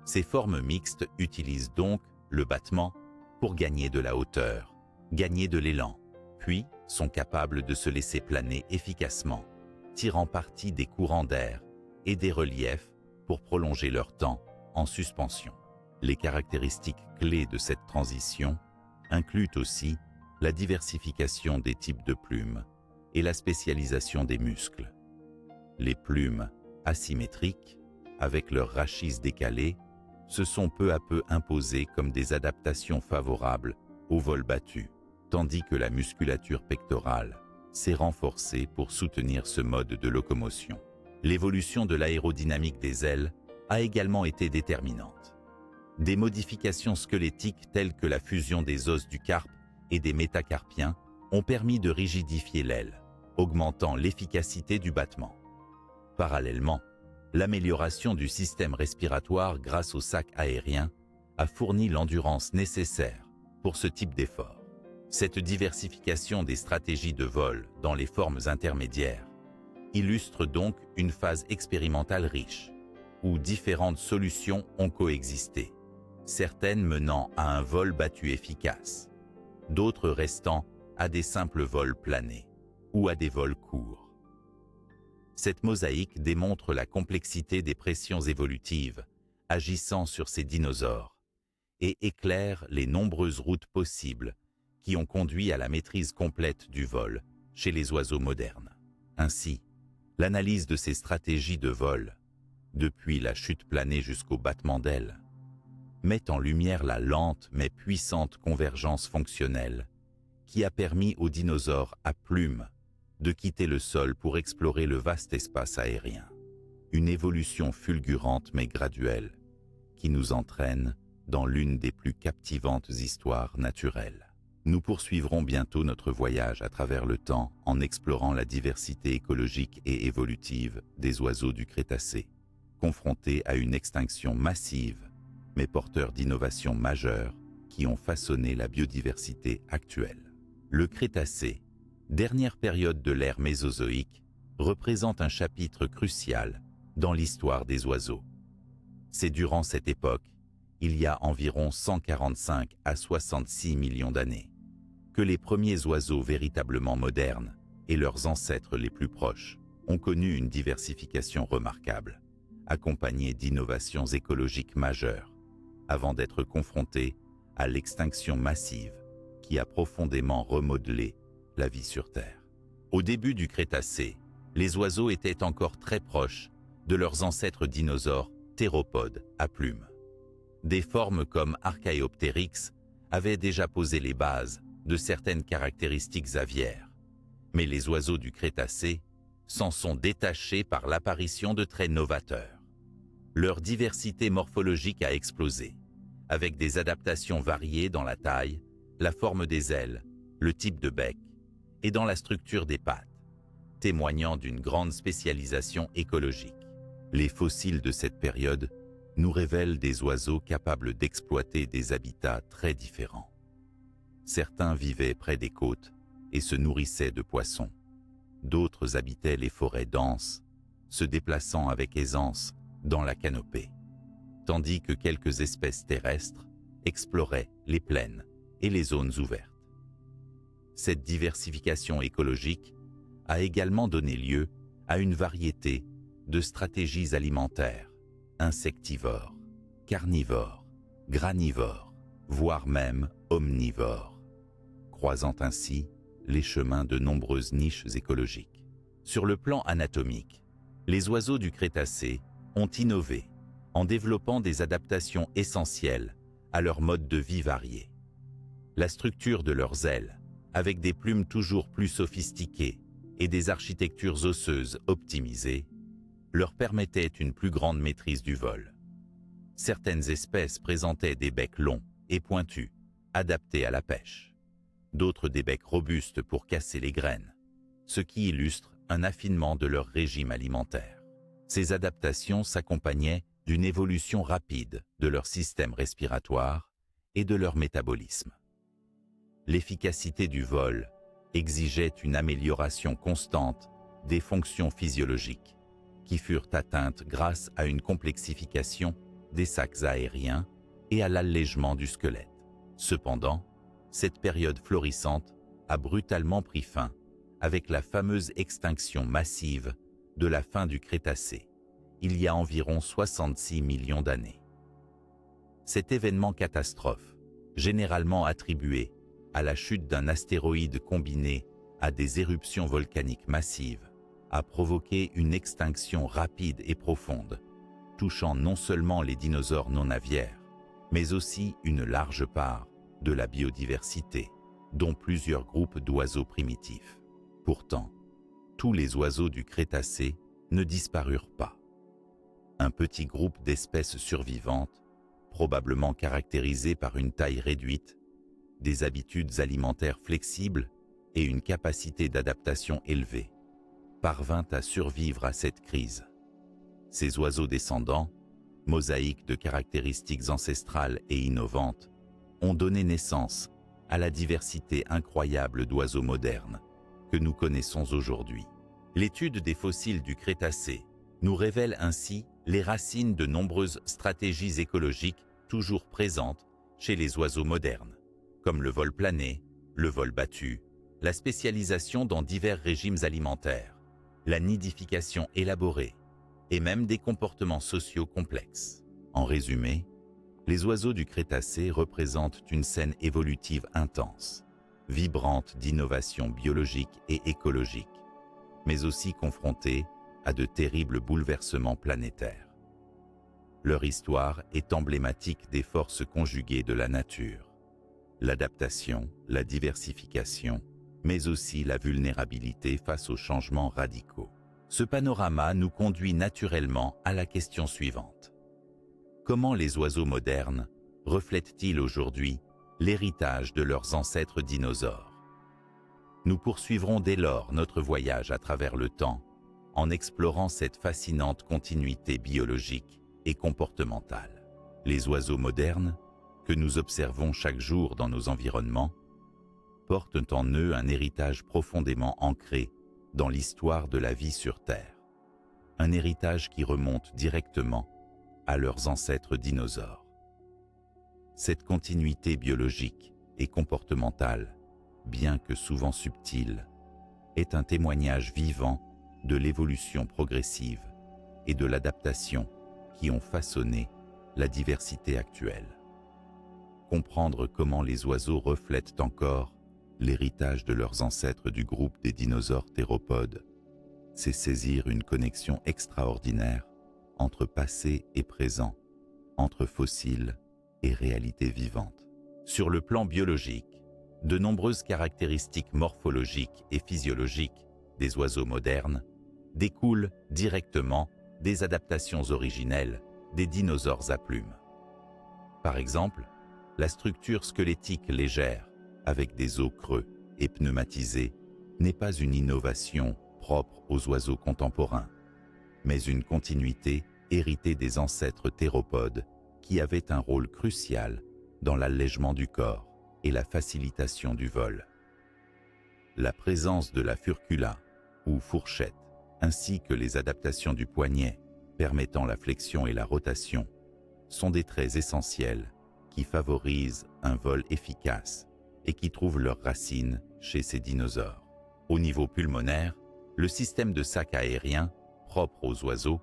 Ces formes mixtes utilisent donc le battement pour gagner de la hauteur, gagner de l'élan, puis sont capables de se laisser planer efficacement, tirant parti des courants d'air et des reliefs pour prolonger leur temps en suspension. Les caractéristiques clés de cette transition incluent aussi la diversification des types de plumes et la spécialisation des muscles. Les plumes asymétriques, avec leurs rachis décalés, se sont peu à peu imposées comme des adaptations favorables au vol battu, tandis que la musculature pectorale s'est renforcée pour soutenir ce mode de locomotion. L'évolution de l'aérodynamique des ailes a également été déterminante. Des modifications squelettiques telles que la fusion des os du carpe et des métacarpiens ont permis de rigidifier l'aile, augmentant l'efficacité du battement. Parallèlement, l'amélioration du système respiratoire grâce au sac aérien a fourni l'endurance nécessaire pour ce type d'effort. Cette diversification des stratégies de vol dans les formes intermédiaires illustre donc une phase expérimentale riche, où différentes solutions ont coexisté, certaines menant à un vol battu efficace, d'autres restant à des simples vols planés ou à des vols courts. Cette mosaïque démontre la complexité des pressions évolutives agissant sur ces dinosaures et éclaire les nombreuses routes possibles qui ont conduit à la maîtrise complète du vol chez les oiseaux modernes. Ainsi, l'analyse de ces stratégies de vol, depuis la chute planée jusqu'au battement d'ailes, met en lumière la lente mais puissante convergence fonctionnelle qui a permis aux dinosaures à plumes de quitter le sol pour explorer le vaste espace aérien. Une évolution fulgurante mais graduelle qui nous entraîne dans l'une des plus captivantes histoires naturelles. Nous poursuivrons bientôt notre voyage à travers le temps en explorant la diversité écologique et évolutive des oiseaux du Crétacé, confrontés à une extinction massive, mais porteurs d'innovations majeures qui ont façonné la biodiversité actuelle. Le Crétacé, dernière période de l'ère mésozoïque, représente un chapitre crucial dans l'histoire des oiseaux. C'est durant cette époque, il y a environ 145 à 66 millions d'années, que les premiers oiseaux véritablement modernes et leurs ancêtres les plus proches ont connu une diversification remarquable, accompagnée d'innovations écologiques majeures, avant d'être confrontés à l'extinction massive qui a profondément remodelé la vie sur Terre. Au début du Crétacé, les oiseaux étaient encore très proches de leurs ancêtres dinosaures théropodes à plumes. Des formes comme Archaeopteryx avaient déjà posé les bases de certaines caractéristiques aviaires, mais les oiseaux du Crétacé s'en sont détachés par l'apparition de traits novateurs. Leur diversité morphologique a explosé, avec des adaptations variées dans la taille, la forme des ailes, le type de bec et dans la structure des pattes, témoignant d'une grande spécialisation écologique. Les fossiles de cette période nous révèlent des oiseaux capables d'exploiter des habitats très différents. Certains vivaient près des côtes et se nourrissaient de poissons. D'autres habitaient les forêts denses, se déplaçant avec aisance dans la canopée, tandis que quelques espèces terrestres exploraient les plaines et les zones ouvertes. Cette diversification écologique a également donné lieu à une variété de stratégies alimentaires, insectivores, carnivores, granivores, voire même omnivores, croisant ainsi les chemins de nombreuses niches écologiques. Sur le plan anatomique, les oiseaux du Crétacé ont innové en développant des adaptations essentielles à leur mode de vie varié. La structure de leurs ailes, avec des plumes toujours plus sophistiquées et des architectures osseuses optimisées, leur permettait une plus grande maîtrise du vol. Certaines espèces présentaient des becs longs et pointus, adaptés à la pêche. d'autres des becs robustes pour casser les graines, ce qui illustre un affinement de leur régime alimentaire. Ces adaptations s'accompagnaient d'une évolution rapide de leur système respiratoire et de leur métabolisme. L'efficacité du vol exigeait une amélioration constante des fonctions physiologiques, qui furent atteintes grâce à une complexification des sacs aériens et à l'allègement du squelette. Cependant, cette période florissante a brutalement pris fin avec la fameuse extinction massive de la fin du Crétacé, il y a environ 66 millions d'années. Cet événement catastrophe, généralement attribué à la chute d'un astéroïde combiné à des éruptions volcaniques massives, a provoqué une extinction rapide et profonde, touchant non seulement les dinosaures non aviaires, mais aussi une large part de la biodiversité, dont plusieurs groupes d'oiseaux primitifs. Pourtant, tous les oiseaux du Crétacé ne disparurent pas. Un petit groupe d'espèces survivantes, probablement caractérisées par une taille réduite, des habitudes alimentaires flexibles et une capacité d'adaptation élevée, parvint à survivre à cette crise. Ces oiseaux descendants, mosaïques de caractéristiques ancestrales et innovantes, ont donné naissance à la diversité incroyable d'oiseaux modernes que nous connaissons aujourd'hui. L'étude des fossiles du Crétacé nous révèle ainsi les racines de nombreuses stratégies écologiques toujours présentes chez les oiseaux modernes, comme le vol plané, le vol battu, la spécialisation dans divers régimes alimentaires, la nidification élaborée et même des comportements sociaux complexes. En résumé, les oiseaux du Crétacé représentent une scène évolutive intense, vibrante d'innovations biologiques et écologiques, mais aussi confrontée à de terribles bouleversements planétaires. Leur histoire est emblématique des forces conjuguées de la nature, l'adaptation, la diversification, mais aussi la vulnérabilité face aux changements radicaux. Ce panorama nous conduit naturellement à la question suivante. Comment les oiseaux modernes reflètent-ils aujourd'hui l'héritage de leurs ancêtres dinosaures? Nous poursuivrons dès lors notre voyage à travers le temps en explorant cette fascinante continuité biologique et comportementale. Les oiseaux modernes, que nous observons chaque jour dans nos environnements, portent en eux un héritage profondément ancré dans l'histoire de la vie sur Terre. Un héritage qui remonte directement à leurs ancêtres dinosaures. Cette continuité biologique et comportementale, bien que souvent subtile, est un témoignage vivant de l'évolution progressive et de l'adaptation qui ont façonné la diversité actuelle. Comprendre comment les oiseaux reflètent encore l'héritage de leurs ancêtres du groupe des dinosaures théropodes, c'est saisir une connexion extraordinaire entre passé et présent, entre fossiles et réalité vivante. Sur le plan biologique, de nombreuses caractéristiques morphologiques et physiologiques des oiseaux modernes découlent directement des adaptations originelles des dinosaures à plumes. Par exemple, la structure squelettique légère, avec des os creux et pneumatisés, n'est pas une innovation propre aux oiseaux contemporains, mais une continuité héritée des ancêtres théropodes qui avaient un rôle crucial dans l'allègement du corps et la facilitation du vol. La présence de la furcula, ou fourchette, ainsi que les adaptations du poignet permettant la flexion et la rotation, sont des traits essentiels qui favorisent un vol efficace et qui trouvent leurs racines chez ces dinosaures. Au niveau pulmonaire, le système de sac aérien, propre aux oiseaux,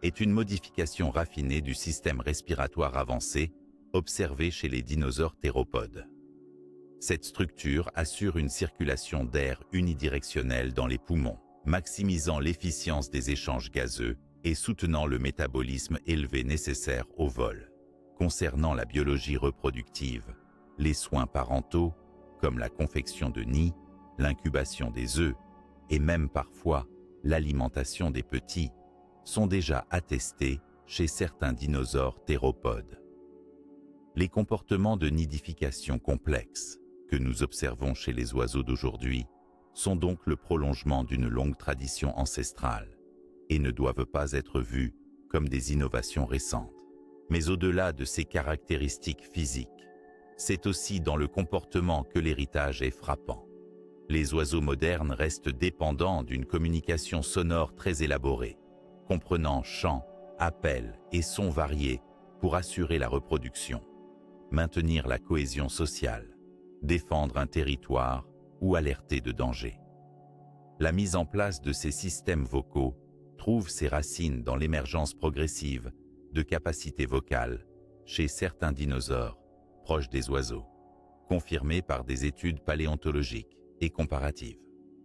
est une modification raffinée du système respiratoire avancé observé chez les dinosaures théropodes. Cette structure assure une circulation d'air unidirectionnelle dans les poumons, maximisant l'efficience des échanges gazeux et soutenant le métabolisme élevé nécessaire au vol. Concernant la biologie reproductive, les soins parentaux, comme la confection de nids, l'incubation des œufs et même parfois l'alimentation des petits, sont déjà attestés chez certains dinosaures théropodes. Les comportements de nidification complexes, que nous observons chez les oiseaux d'aujourd'hui sont donc le prolongement d'une longue tradition ancestrale et ne doivent pas être vus comme des innovations récentes. Mais au-delà de ces caractéristiques physiques, c'est aussi dans le comportement que l'héritage est frappant. Les oiseaux modernes restent dépendants d'une communication sonore très élaborée, comprenant chants, appels et sons variés pour assurer la reproduction, maintenir la cohésion sociale, défendre un territoire ou alerter de danger. La mise en place de ces systèmes vocaux trouve ses racines dans l'émergence progressive de capacités vocales chez certains dinosaures proches des oiseaux, confirmée par des études paléontologiques et comparatives.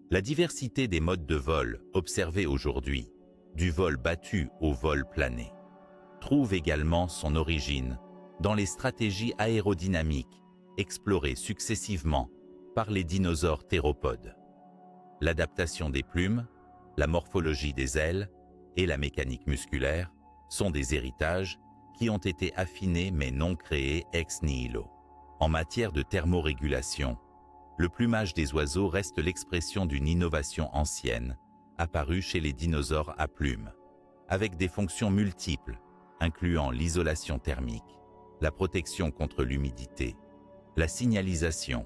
La diversité des modes de vol observés aujourd'hui, du vol battu au vol plané, trouve également son origine dans les stratégies aérodynamiques explorées successivement par les dinosaures théropodes. L'adaptation des plumes, la morphologie des ailes et la mécanique musculaire sont des héritages qui ont été affinés mais non créés ex nihilo. En matière de thermorégulation, le plumage des oiseaux reste l'expression d'une innovation ancienne apparue chez les dinosaures à plumes, avec des fonctions multiples, incluant l'isolation thermique, la protection contre l'humidité, la signalisation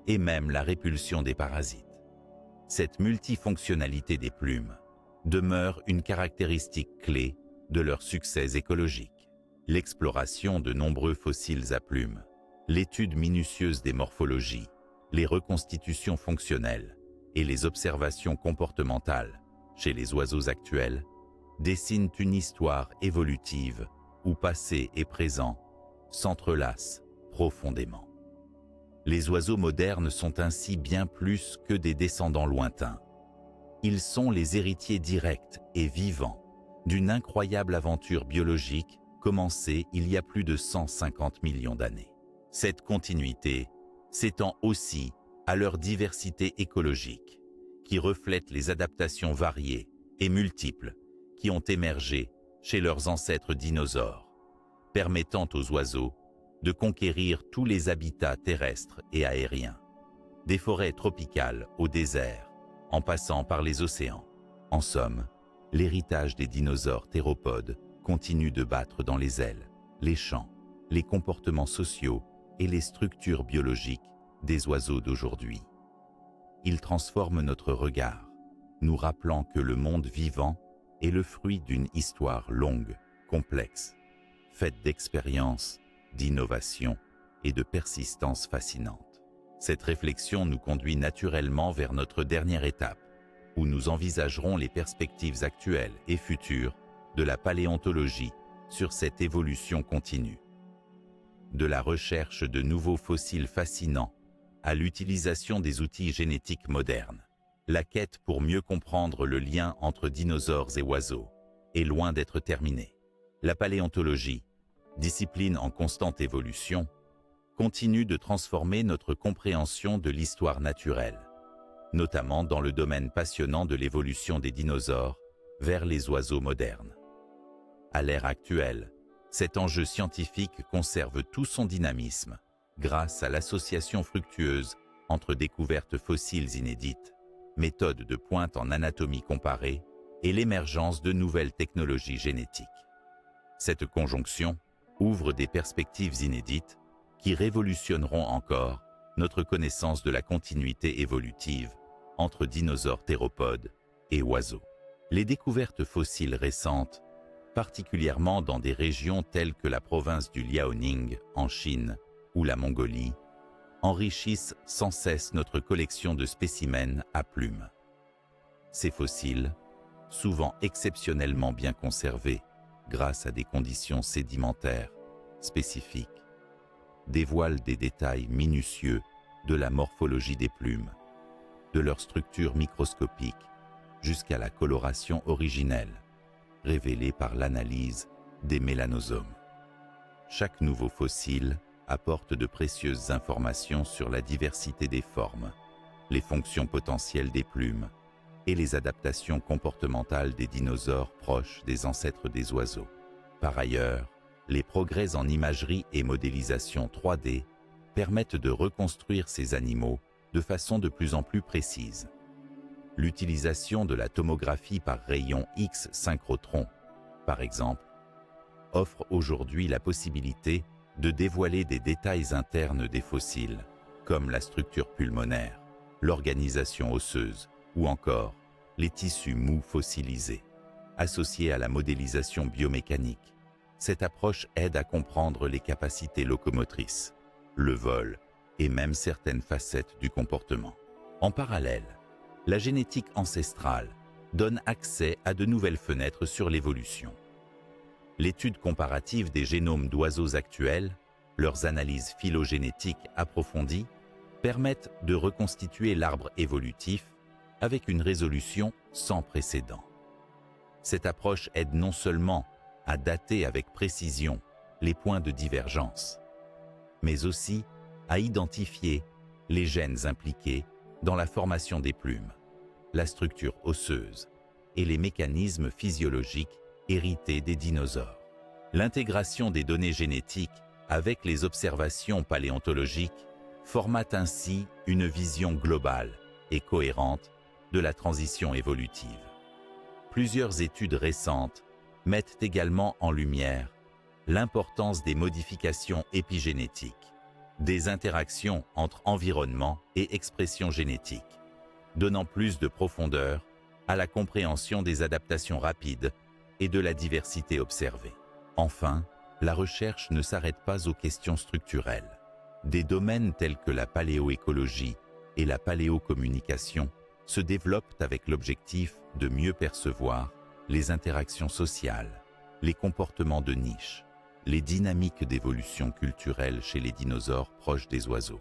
et même la répulsion des parasites. Cette multifonctionnalité des plumes demeure une caractéristique clé de leur succès écologique. L'exploration de nombreux fossiles à plumes, l'étude minutieuse des morphologies, les reconstitutions fonctionnelles et les observations comportementales chez les oiseaux actuels dessinent une histoire évolutive où passé et présent s'entrelacent profondément. Les oiseaux modernes sont ainsi bien plus que des descendants lointains. Ils sont les héritiers directs et vivants d'une incroyable aventure biologique commencée il y a plus de 150 millions d'années. Cette continuité s'étend aussi à leur diversité écologique, qui reflète les adaptations variées et multiples qui ont émergé chez leurs ancêtres dinosaures, permettant aux oiseaux de conquérir tous les habitats terrestres et aériens, des forêts tropicales au désert, en passant par les océans. En somme, l'héritage des dinosaures théropodes continue de battre dans les ailes, les champs, les comportements sociaux et les structures biologiques des oiseaux d'aujourd'hui. Il transforme notre regard, nous rappelant que le monde vivant est le fruit d'une histoire longue, complexe, faite d'expériences, d'innovation et de persistance fascinante. Cette réflexion nous conduit naturellement vers notre dernière étape, où nous envisagerons les perspectives actuelles et futures de la paléontologie sur cette évolution continue. De la recherche de nouveaux fossiles fascinants à l'utilisation des outils génétiques modernes, la quête pour mieux comprendre le lien entre dinosaures et oiseaux est loin d'être terminée. La paléontologie, discipline en constante évolution, continue de transformer notre compréhension de l'histoire naturelle, notamment dans le domaine passionnant de l'évolution des dinosaures vers les oiseaux modernes. À l'ère actuelle, cet enjeu scientifique conserve tout son dynamisme grâce à l'association fructueuse entre découvertes fossiles inédites, méthodes de pointe en anatomie comparée et l'émergence de nouvelles technologies génétiques. Cette conjonction ouvre des perspectives inédites qui révolutionneront encore notre connaissance de la continuité évolutive entre dinosaures théropodes et oiseaux. Les découvertes fossiles récentes, particulièrement dans des régions telles que la province du Liaoning en Chine ou la Mongolie, enrichissent sans cesse notre collection de spécimens à plumes. Ces fossiles, souvent exceptionnellement bien conservés grâce à des conditions sédimentaires spécifiques, dévoilent des détails minutieux de la morphologie des plumes, de leur structure microscopique jusqu'à la coloration originelle, révélée par l'analyse des mélanosomes. Chaque nouveau fossile apporte de précieuses informations sur la diversité des formes, les fonctions potentielles des plumes et les adaptations comportementales des dinosaures proches des ancêtres des oiseaux. Par ailleurs, les progrès en imagerie et modélisation 3D permettent de reconstruire ces animaux de façon de plus en plus précise. L'utilisation de la tomographie par rayons X synchrotron, par exemple, offre aujourd'hui la possibilité de dévoiler des détails internes des fossiles, comme la structure pulmonaire, l'organisation osseuse ou encore les tissus mous fossilisés. Associés à la modélisation biomécanique, cette approche aide à comprendre les capacités locomotrices, le vol et même certaines facettes du comportement. En parallèle, la génétique ancestrale donne accès à de nouvelles fenêtres sur l'évolution. L'étude comparative des génomes d'oiseaux actuels, leurs analyses phylogénétiques approfondies, permettent de reconstituer l'arbre évolutif avec une résolution sans précédent. Cette approche aide non seulement à dater avec précision les points de divergence, mais aussi à identifier les gènes impliqués dans la formation des plumes, la structure osseuse et les mécanismes physiologiques hérités des dinosaures. L'intégration des données génétiques avec les observations paléontologiques formate ainsi une vision globale et cohérente de la transition évolutive. Plusieurs études récentes mettent également en lumière l'importance des modifications épigénétiques, des interactions entre environnement et expression génétique, donnant plus de profondeur à la compréhension des adaptations rapides et de la diversité observée. Enfin, la recherche ne s'arrête pas aux questions structurelles. Des domaines tels que la paléoécologie et la paléocommunication se développent avec l'objectif de mieux percevoir les interactions sociales, les comportements de niche, les dynamiques d'évolution culturelle chez les dinosaures proches des oiseaux.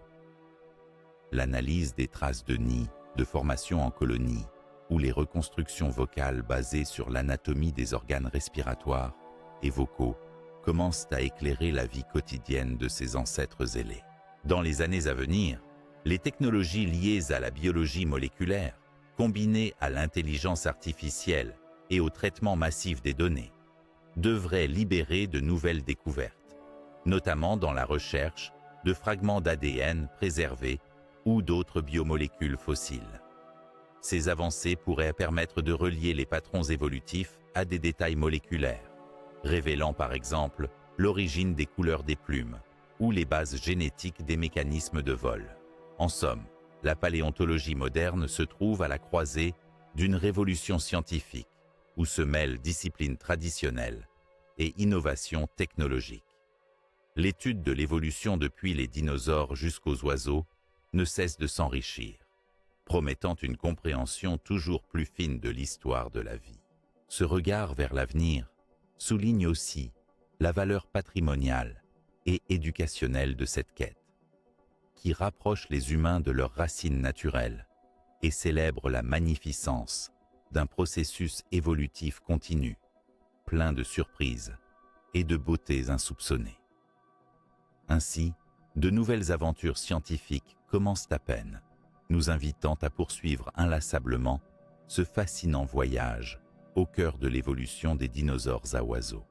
L'analyse des traces de nids, de formation en colonie, ou les reconstructions vocales basées sur l'anatomie des organes respiratoires et vocaux commencent à éclairer la vie quotidienne de ces ancêtres ailés. Dans les années à venir, les technologies liées à la biologie moléculaire, combinées à l'intelligence artificielle et au traitement massif des données, devraient libérer de nouvelles découvertes, notamment dans la recherche de fragments d'ADN préservés ou d'autres biomolécules fossiles. Ces avancées pourraient permettre de relier les patrons évolutifs à des détails moléculaires, révélant par exemple l'origine des couleurs des plumes ou les bases génétiques des mécanismes de vol. En somme, la paléontologie moderne se trouve à la croisée d'une révolution scientifique où se mêlent disciplines traditionnelles et innovations technologiques. L'étude de l'évolution depuis les dinosaures jusqu'aux oiseaux ne cesse de s'enrichir, promettant une compréhension toujours plus fine de l'histoire de la vie. Ce regard vers l'avenir souligne aussi la valeur patrimoniale et éducationnelle de cette quête, qui rapproche les humains de leurs racines naturelles et célèbre la magnificence d'un processus évolutif continu, plein de surprises et de beautés insoupçonnées. Ainsi, de nouvelles aventures scientifiques commencent à peine, nous invitant à poursuivre inlassablement ce fascinant voyage au cœur de l'évolution des dinosaures à oiseaux.